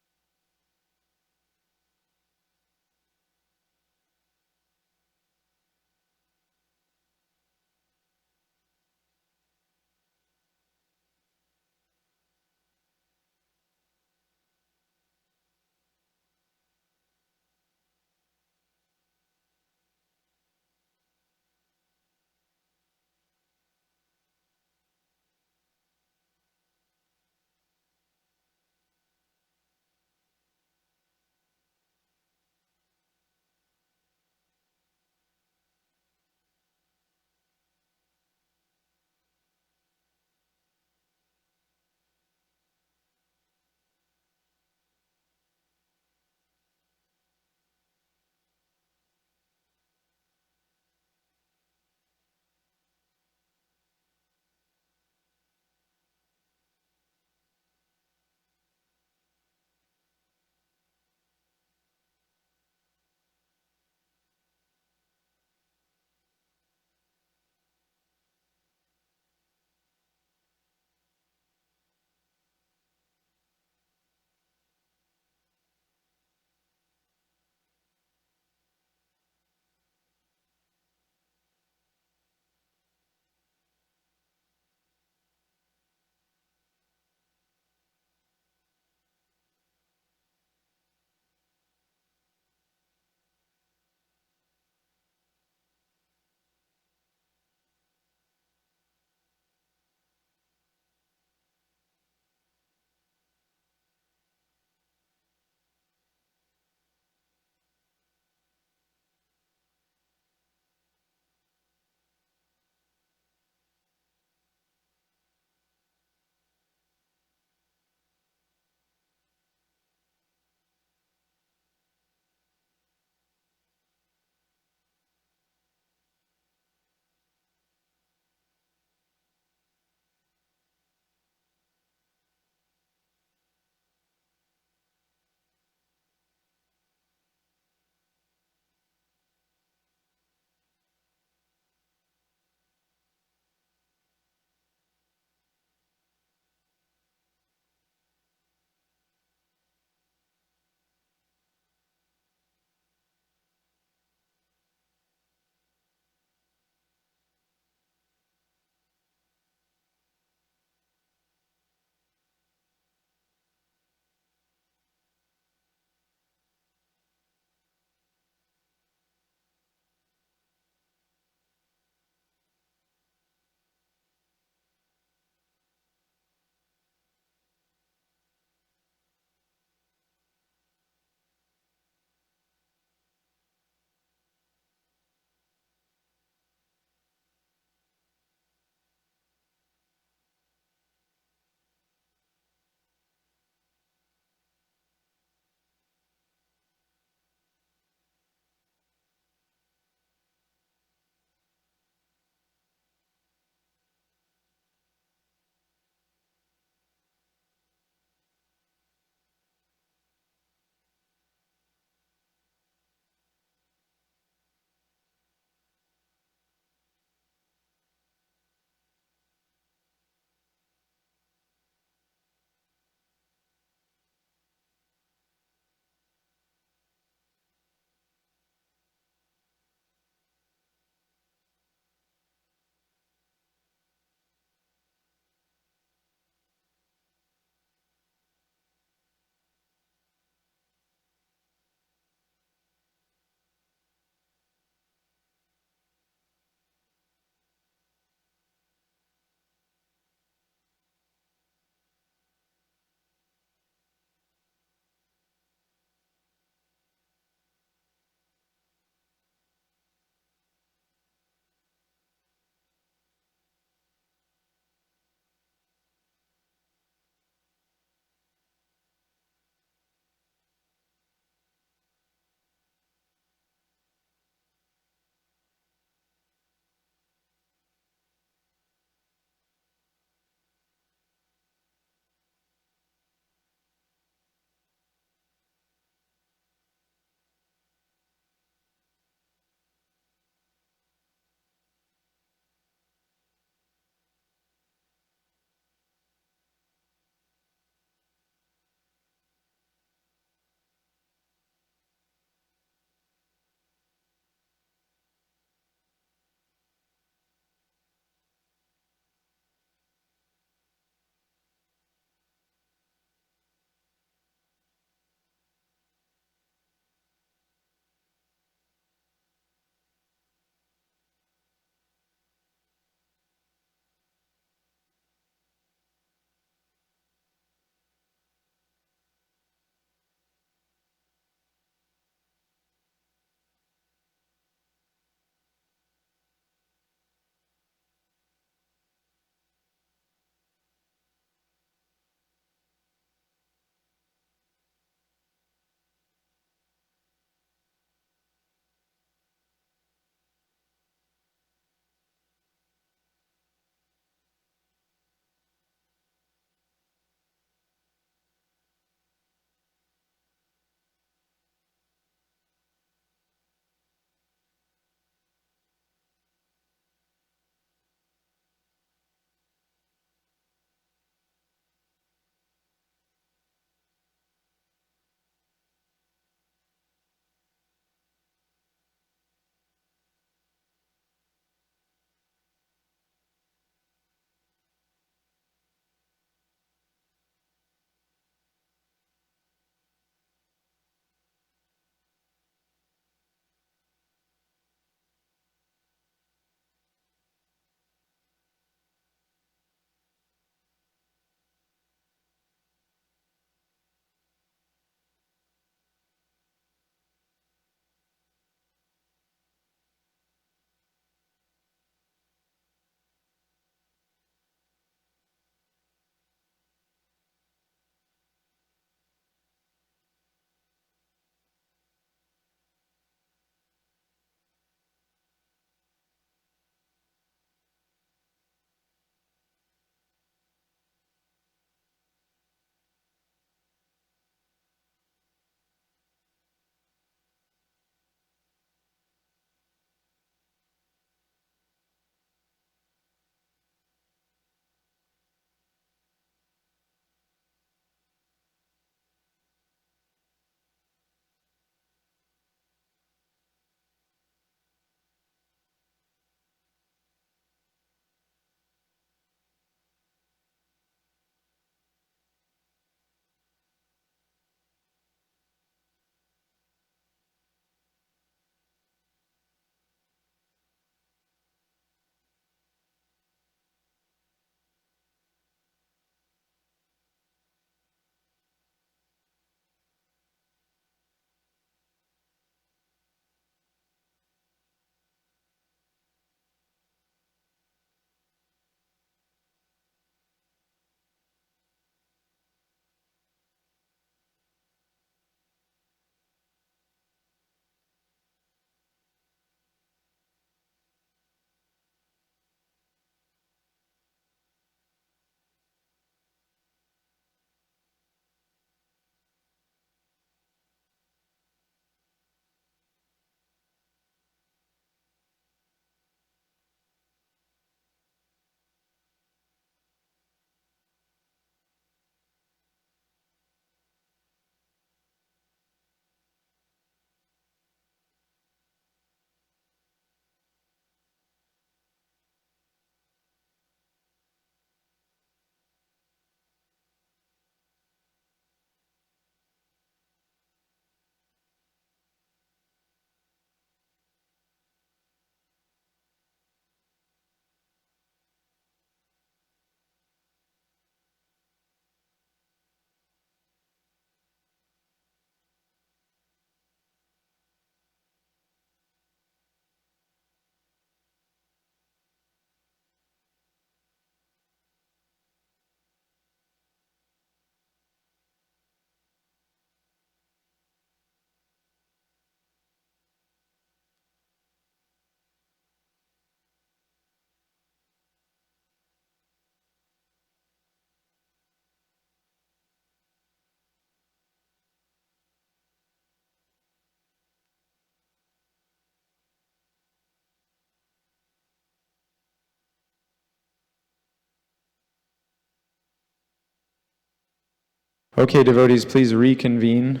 A: Okay, devotees, please reconvene.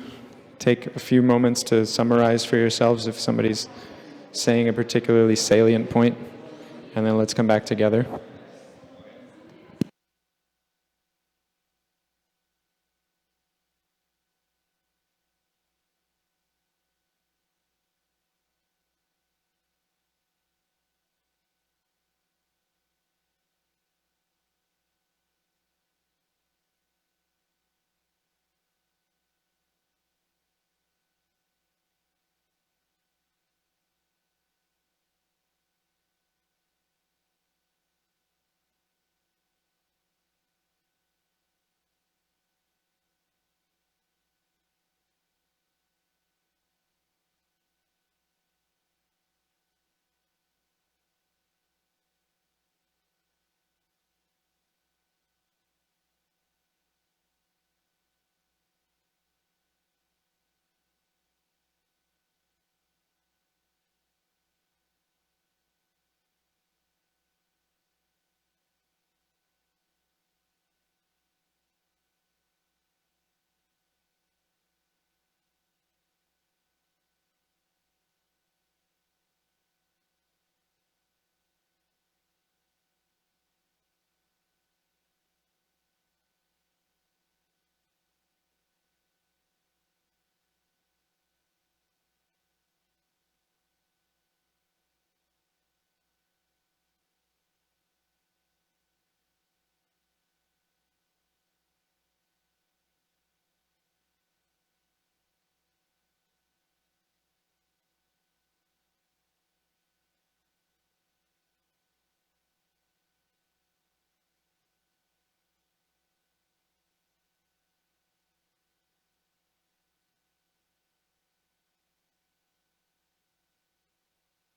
A: Take a few moments to summarize for yourselves if somebody's saying a particularly salient point, and then let's come back together.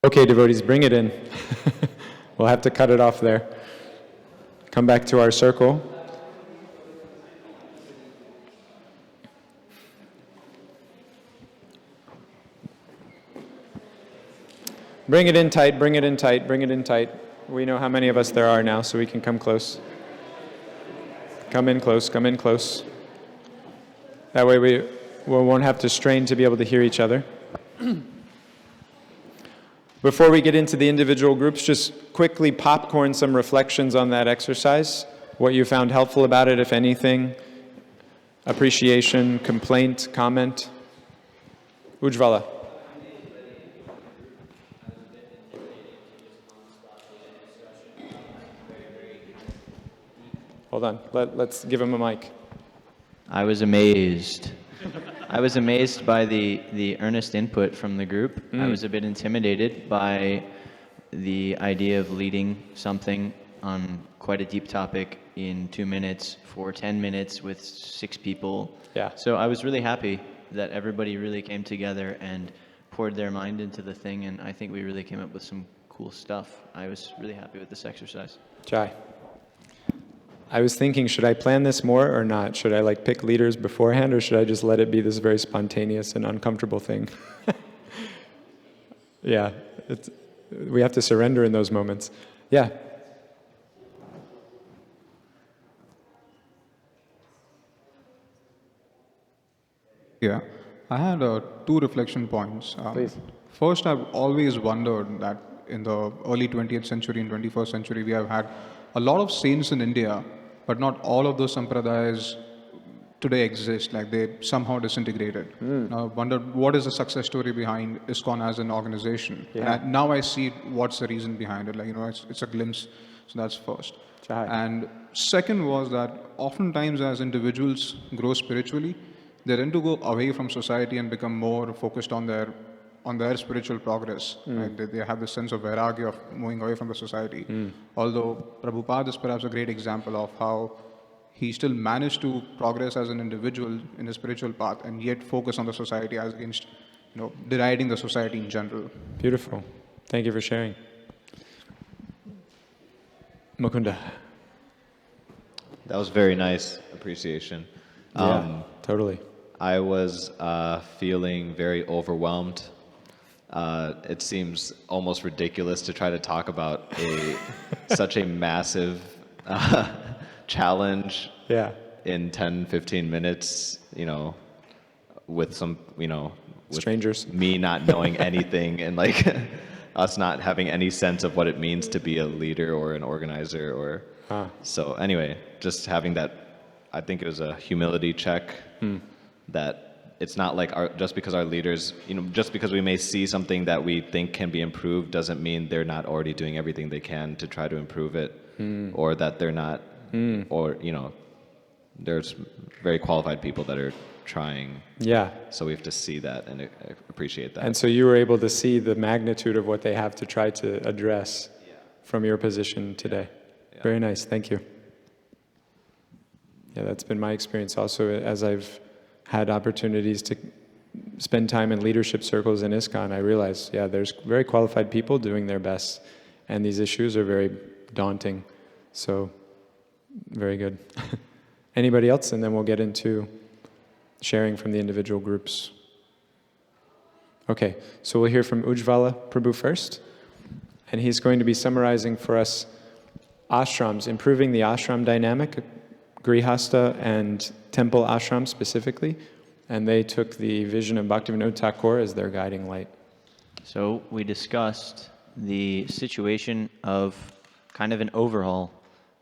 A: Okay, devotees, bring it in. We'll have to cut it off there. Come back to our circle. Bring it in tight, bring it in tight, bring it in tight. We know how many of us there are now, so we can come close. Come in close, come in close. That way we won't have to strain to be able to hear each other. Before we get into the individual groups, just quickly popcorn some reflections on that exercise. What you found helpful about it, if anything. Appreciation, complaint, comment. Ujvala. Hold on, let's give him a mic.
B: I was amazed. I was amazed by the earnest input from the group. I was a bit intimidated by the idea of leading something on quite a deep topic in 2 minutes for 10 minutes with 6 people.
A: Yeah.
B: So I was really happy that everybody really came together and poured their mind into the thing, and I think we really came up with some cool stuff. I was really happy with this exercise.
A: Jai. I was thinking, should I plan this more or not? Should I pick leaders beforehand, or should I just let it be this very spontaneous and uncomfortable thing? Yeah, we have to surrender in those moments. Yeah.
F: Yeah, I had 2 reflection points.
A: Please.
F: First, I've always wondered that in the early 20th century and 21st century, we have had a lot of saints in India, but not all of those sampradayas today exist. They somehow disintegrated. Now, I wondered what is the success story behind ISKCON as an organization.
A: Yeah.
F: And now I see what's the reason behind it. It's a glimpse. So that's first.
A: Jai.
F: And second was that oftentimes as individuals grow spiritually, they tend to go away from society and become more focused on their spiritual progress. Right? They have this sense of vairagya of moving away from the society. Although Prabhupada is perhaps a great example of how he still managed to progress as an individual in his spiritual path and yet focus on the society as against, deriding the society in general.
A: Beautiful. Thank you for sharing. Mukunda.
D: That was very nice appreciation.
A: Yeah, totally.
D: I was feeling very overwhelmed. It seems almost ridiculous to try to talk about such a massive challenge
A: Yeah.
D: in 10, 15 minutes, with some, with
A: Strangers.
D: me not knowing anything and like us not having any sense of what it means to be a leader or an organizer or so anyway, just having that, I think it was a humility check that it's not like just because our leaders, just because we may see something that we think can be improved doesn't mean they're not already doing everything they can to try to improve it, or that they're not, or, there's very qualified people that are trying.
A: Yeah.
D: So we have to see that and appreciate that.
A: And so you were able to see the magnitude of what they have to try to address from your position today.
D: Yeah.
A: Very nice. Thank you. Yeah, that's been my experience also as I've had opportunities to spend time in leadership circles in ISKCON. I realize, there's very qualified people doing their best, and these issues are very daunting. So, very good. Anybody else? And then we'll get into sharing from the individual groups. Okay, so we'll hear from Ujjvala Prabhu first, and he's going to be summarizing for us ashrams, improving the ashram dynamic, Grihasta and temple ashram specifically, and they took the vision of Bhaktivinoda Thakur as their guiding light.
B: So we discussed the situation of kind of an overhaul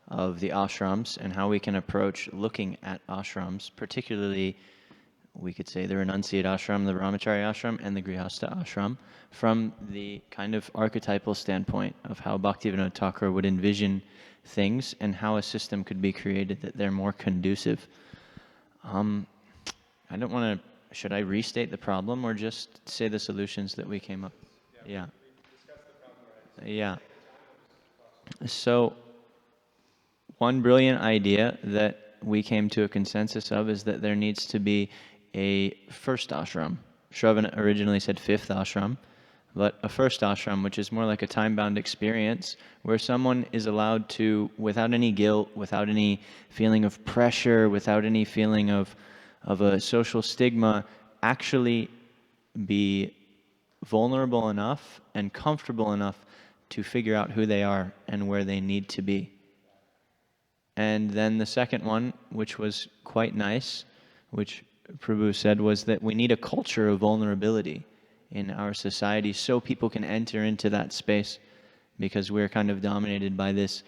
B: of the ashrams and how we can approach looking at ashrams, particularly we could say the renunciate ashram, the brahmachari ashram, and the grihastha ashram, from the kind of archetypal standpoint of how Bhaktivinoda Thakur would envision things and how a system could be created that they're more conducive. I don't want to, should I restate the problem or just say the solutions that we came up? Yeah. Yeah. So one brilliant idea that we came to a consensus of is that there needs to be a first ashram. Shravan originally said fifth ashram, but a first ashram, which is more like a time-bound experience where someone is allowed to, without any guilt, without any feeling of pressure, without any feeling of a social stigma, actually be vulnerable enough and comfortable enough to figure out who they are and where they need to be. And then the second one, which was quite nice, which Prabhu said, was that we need a culture of vulnerability in our society so people can enter into that space, because we're kind of dominated by this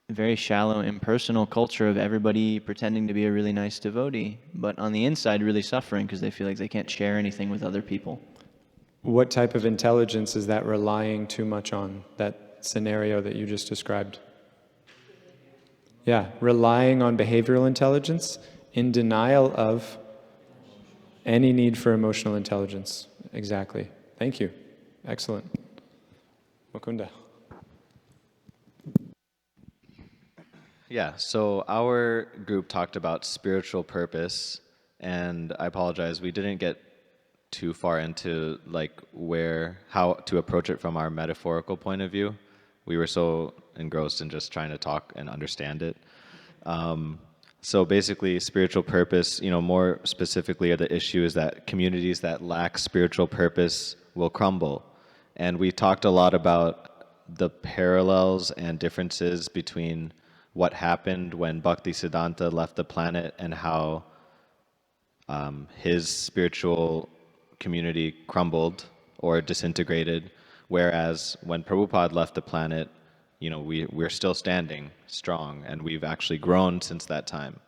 B: very shallow, impersonal culture of everybody pretending to be a really nice devotee, but on the inside really suffering because they feel like they can't share anything with other people.
A: What type of intelligence is that relying too much on, that scenario that you just described? Yeah, relying on behavioral intelligence in denial of any need for emotional intelligence. Exactly. Thank you. Excellent. Mukunda.
D: Yeah, so our group talked about spiritual purpose, and I apologize, we didn't get too far into like how to approach it from our metaphorical point of view. We were so engrossed in just trying to talk and understand it. So basically, spiritual purpose, more specifically, the issue is that communities that lack spiritual purpose will crumble. And we talked a lot about the parallels and differences between what happened when Bhaktisiddhanta left the planet and how his spiritual community crumbled or disintegrated, whereas when Prabhupada left the planet, we're still standing strong, and we've actually grown since that time.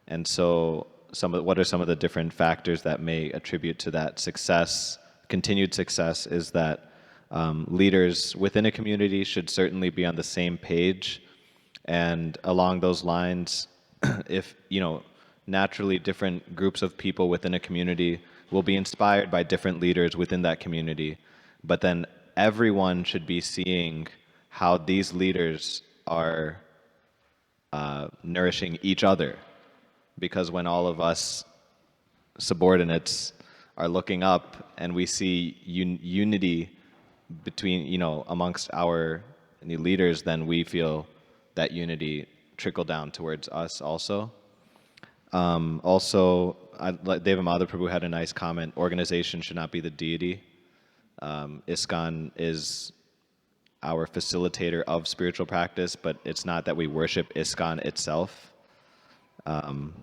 D: And so what are some of the different factors that may attribute to that success, continued success, is that leaders within a community should certainly be on the same page. And along those lines, if, naturally different groups of people within a community will be inspired by different leaders within that community, but then everyone should be seeing how these leaders are nourishing each other. Because when all of us subordinates are looking up and we see unity between, amongst our leaders, then we feel that unity trickle down towards us also. Deva Madhava Prabhu had a nice comment, organization should not be the deity. ISKCON is our facilitator of spiritual practice, but it's not that we worship ISKCON itself. And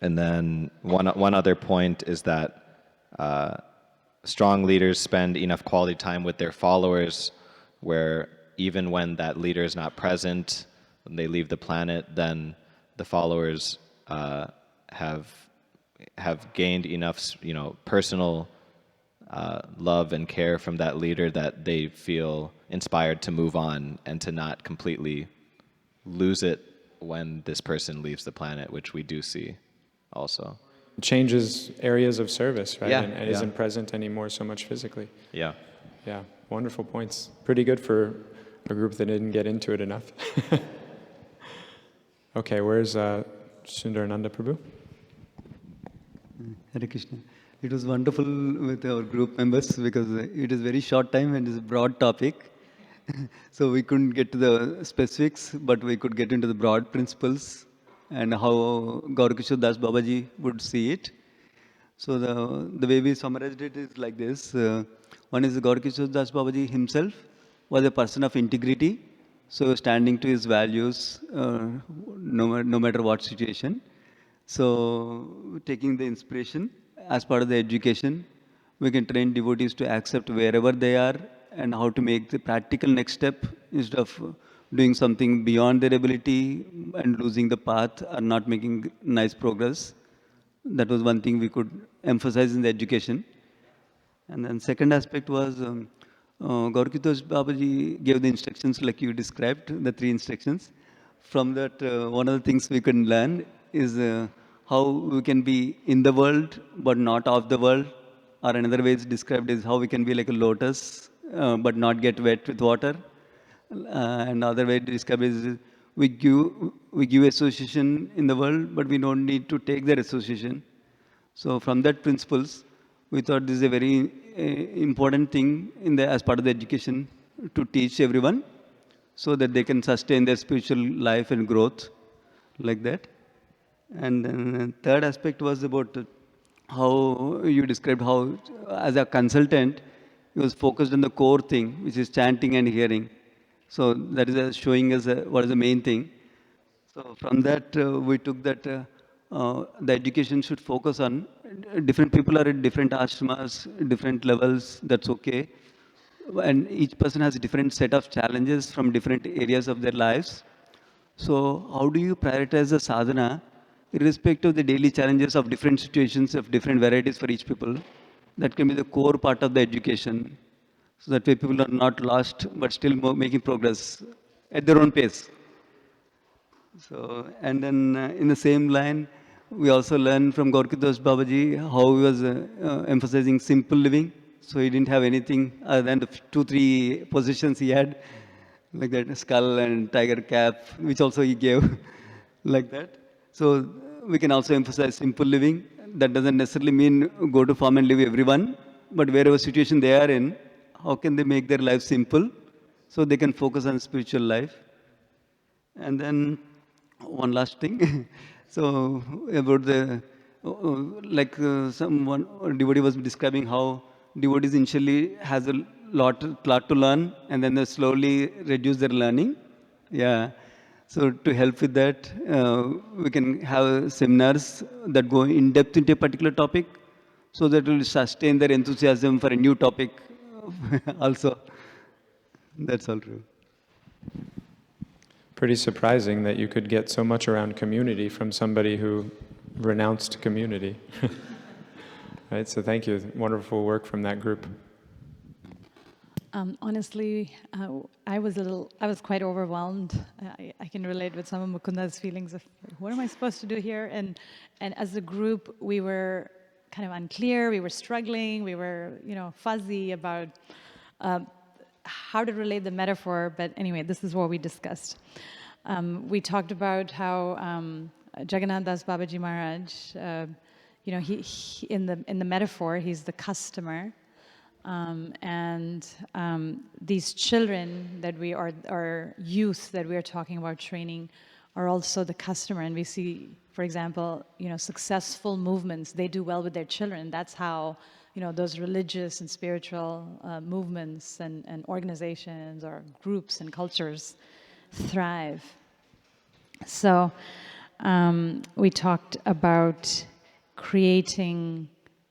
D: then one other point is that strong leaders spend enough quality time with their followers, where even when that leader is not present, when they leave the planet, then the followers have gained enough, personal love and care from that leader that they feel inspired to move on and to not completely lose it when this person leaves the planet, which we do see also.
A: Changes areas of service, right?
D: Yeah,
A: And isn't present anymore so much physically.
D: Yeah.
A: Yeah, wonderful points. Pretty good for a group that didn't get into it enough. Okay, where's Sundarananda Prabhu?
G: Hare Krishna. It was wonderful with our group members because it is very short time and it's a broad topic. So we couldn't get to the specifics, but we could get into the broad principles and how Gaurkishore Das Babaji would see it. So the way we summarized it is like this. One is Gaurkishore Das Babaji himself was a person of integrity, so standing to his values no matter what situation. So taking the inspiration as part of the education, we can train devotees to accept wherever they are and how to make the practical next step instead of doing something beyond their ability and losing the path or not making nice progress. That was one thing we could emphasize in the education. And then second aspect was Gaurkishore Babaji gave the instructions like you described, the 3 instructions. From that, one of the things we can learn is how we can be in the world but not of the world. Or another way it's described is how we can be like a lotus but not get wet with water. Another way to describe is we give association in the world, but we don't need to take that association. So from that principles, we thought this is a very important thing as part of the education to teach everyone, so that they can sustain their spiritual life and growth, like that. And then third aspect was about how you described how, as a consultant, he was focused on the core thing, which is chanting and hearing. So that is showing us what is the main thing. So from that, we took that the education should focus on different people are at different ashramas, different levels, that's okay. And each person has a different set of challenges from different areas of their lives. So how do you prioritize the sadhana irrespective of the daily challenges of different situations of different varieties for each people? That can be the core part of the education. So that way people are not lost but still making progress at their own pace. So, and then in the same line, we also learned from Gaurkishore Babaji how he was emphasizing simple living. So he didn't have anything other than the 2-3 positions he had, like that skull and tiger cap, which also he gave, like that. So we can also emphasize simple living. That doesn't necessarily mean go to farm and live everyone, but wherever situation they are in, how can they make their life simple so they can focus on spiritual life. And then one last thing. So about the, someone devotee was describing how devotees initially has a lot to learn and then they slowly reduce their learning. Yeah. So to help with that, we can have seminars that go in depth into a particular topic, so that will sustain their enthusiasm for a new topic also. That's all true.
A: Pretty surprising that you could get so much around community from somebody who renounced community. Right, so thank you. Wonderful work from that group.
C: Honestly, I was quite overwhelmed. I can relate with some of Mukunda's feelings of what am I supposed to do here? And as a group, we were kind of unclear. We were struggling. We were, fuzzy about how to relate the metaphor. But anyway, this is what we discussed. We talked about how Jagannath Das Babaji Maharaj, he in the metaphor, he's the customer. These children that we are, our youth that we are talking about training, are also the customer. And we see, for example, successful movements, they do well with their children. That's how, those religious and spiritual movements and organizations or groups and cultures thrive. So We talked about creating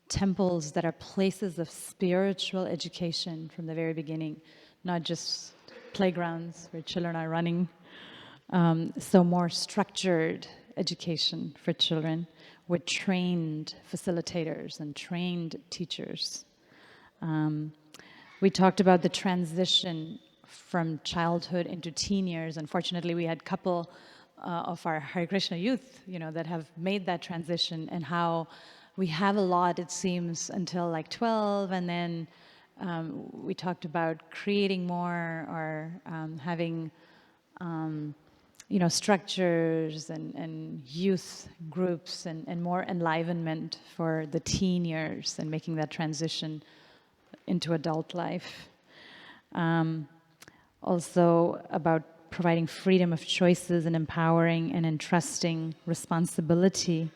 C: temples that are places of spiritual education from the very beginning, not just playgrounds where children are running. So more structured education for children with trained facilitators and trained teachers. We talked about the transition from childhood into teen years. Unfortunately, we had a couple of our Hare Krishna youth, that have made that transition, and how we have a lot, it seems, until like 12, and then we talked about creating more, or having structures and youth groups and more enlivenment for the teen years and making that transition into adult life. Also about providing freedom of choices and empowering and entrusting responsibility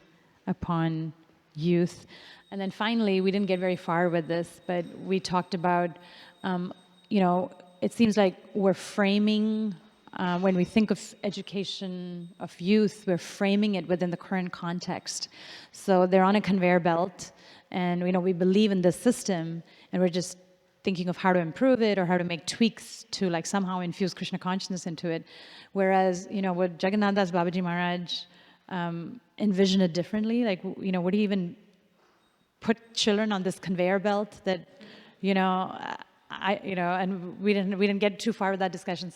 C: upon youth. And then finally, we didn't get very far with this, but we talked about, it seems like we're framing, when we think of education of youth, we're framing it within the current context. So they're on a conveyor belt, and we believe in this system, and we're just thinking of how to improve it or how to make tweaks to like somehow infuse Krishna consciousness into it. Whereas, what Jagannath Das Babaji Maharaj envisioned it differently. Like, would he even put children on this conveyor belt that, and we didn't get too far with that discussion.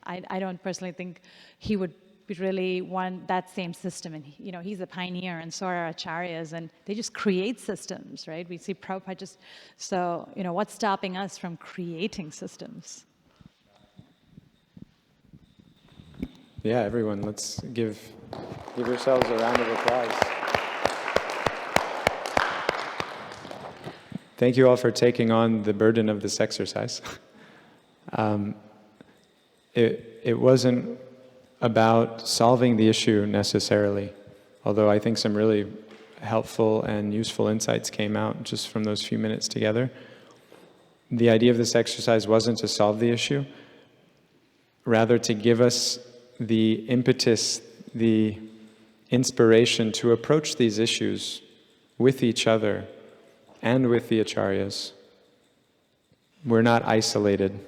C: I don't personally think he would really want that same system. And he's a pioneer, and so are acharyas, and they just create systems, right? We see Prabhupada what's stopping us from creating systems?
A: Yeah, everyone, let's give yourselves a round of applause. Thank you all for taking on the burden of this exercise. It wasn't about solving the issue necessarily, although I think some really helpful and useful insights came out just from those few minutes together. The idea of this exercise wasn't to solve the issue, rather to give us the impetus, the inspiration to approach these issues with each other and with the acharyas. We're not isolated.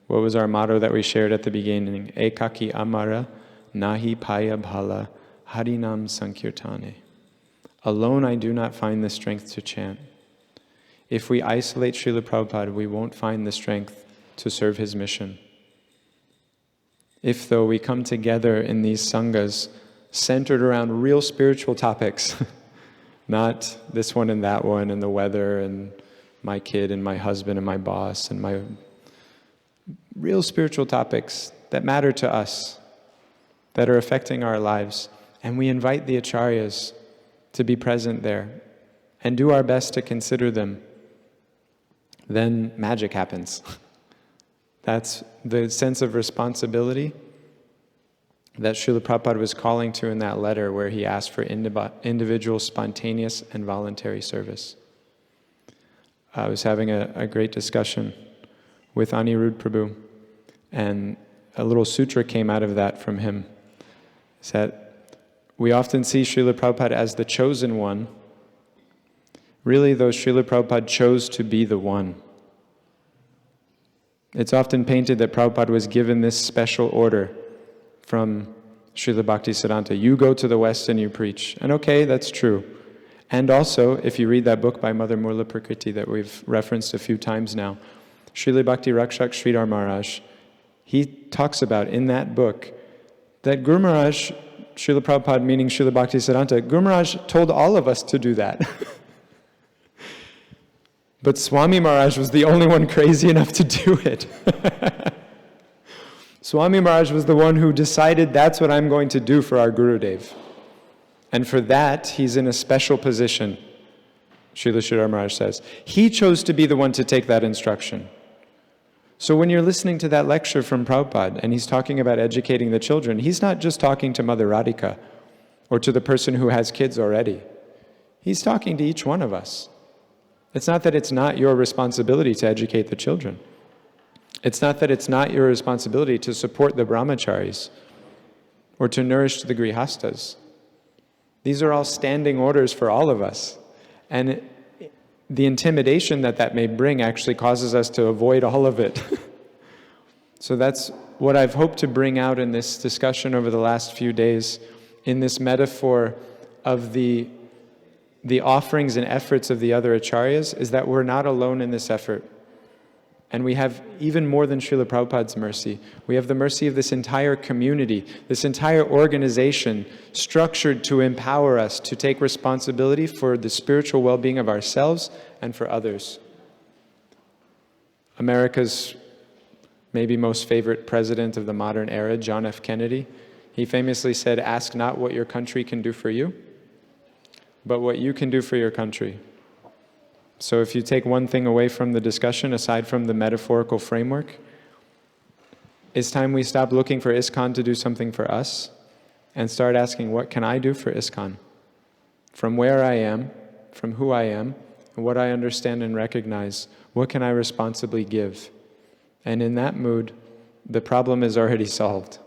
A: What was our motto that we shared at the beginning? Ekaki amara nahi paya bhala harinam sankirtane. Alone I do not find the strength to chant. If we isolate Srila Prabhupada, we won't find the strength to serve his mission. If, though, we come together in these sanghas centered around real spiritual topics, not this one and that one and the weather and my kid and my husband and my boss and my real spiritual topics that matter to us, that are affecting our lives, and we invite the acharyas to be present there and do our best to consider them, then magic happens. That's the sense of responsibility that Srila Prabhupada was calling to in that letter, where he asked for individual, spontaneous, and voluntary service. I was having a great discussion with Anirudh Prabhu, and a little sutra came out of that from him. It's that we often see Srila Prabhupada as the chosen one. Really, though, Srila Prabhupada chose to be the one. It's often painted that Prabhupada was given this special order from Srila Bhaktisiddhanta. You go to the West and you preach. And okay, that's true. And also, if you read that book by Mother Murla Prakriti that we've referenced a few times now, Srila Bhakti Rakshak Sridhar Maharaj, he talks about in that book that Guru Maharaj, Srila Prabhupada meaning Srila Bhaktisiddhanta, Guru Maharaj told all of us to do that. But Swami Maharaj was the only one crazy enough to do it. Swami Maharaj was the one who decided that's what I'm going to do for our Gurudev. And for that, he's in a special position, Srila Sridhar Maharaj says. He chose to be the one to take that instruction. So when you're listening to that lecture from Prabhupada, and he's talking about educating the children, he's not just talking to Mother Radhika, or to the person who has kids already. He's talking to each one of us. It's not that it's not your responsibility to educate the children. It's not that it's not your responsibility to support the brahmacharis or to nourish the grihastas. These are all standing orders for all of us. And the intimidation that may bring actually causes us to avoid all of it. So that's what I've hoped to bring out in this discussion over the last few days, in this metaphor of the offerings and efforts of the other acharyas, is that we're not alone in this effort. And we have even more than Srila Prabhupada's mercy. We have the mercy of this entire community, this entire organization structured to empower us to take responsibility for the spiritual well-being of ourselves and for others. America's maybe most favorite president of the modern era, John F. Kennedy, he famously said, "Ask not what your country can do for you, but what you can do for your country." So if you take one thing away from the discussion, aside from the metaphorical framework, it's time we stop looking for ISKCON to do something for us and start asking, what can I do for ISKCON? From where I am, from who I am, and what I understand and recognize, what can I responsibly give? And in that mood, the problem is already solved.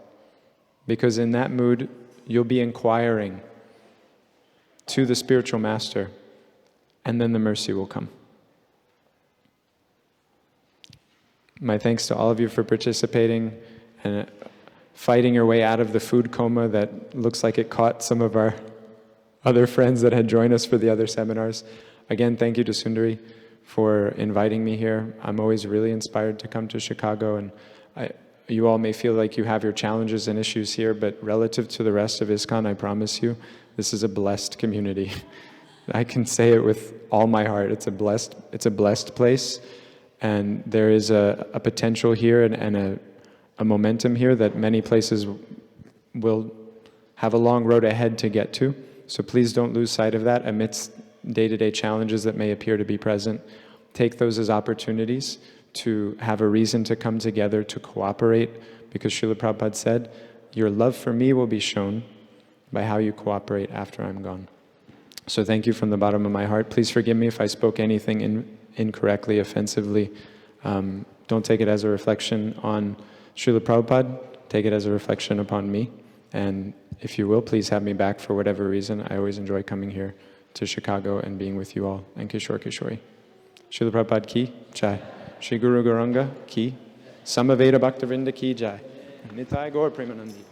A: Because in that mood, you'll be inquiring to the spiritual master, and then the mercy will come. My thanks to all of you for participating and fighting your way out of the food coma that looks like it caught some of our other friends that had joined us for the other seminars. Again, thank you to Sundari for inviting me here. I'm always really inspired to come to Chicago, and you all may feel like you have your challenges and issues here, but relative to the rest of ISKCON, I promise you, this is a blessed community. I can say it with all my heart. It's a blessed place, and there is a potential here and a momentum here that many places will have a long road ahead to get to. So please don't lose sight of that amidst day-to-day challenges that may appear to be present. Take those as opportunities to have a reason to come together, to cooperate, because Srila Prabhupada said, your love for me will be shown by how you cooperate after I'm gone. So thank you from the bottom of my heart. Please forgive me if I spoke anything incorrectly, offensively. Don't take it as a reflection on Srila Prabhupada. Take it as a reflection upon me. And if you will, please have me back for whatever reason. I always enjoy coming here to Chicago and being with you all. And Kishore Kishori. Srila Prabhupada ki jai. Shri Guru Gauranga ki. Samaveda Bhaktavrinda ki jai. Nitai Gaur Premanandi.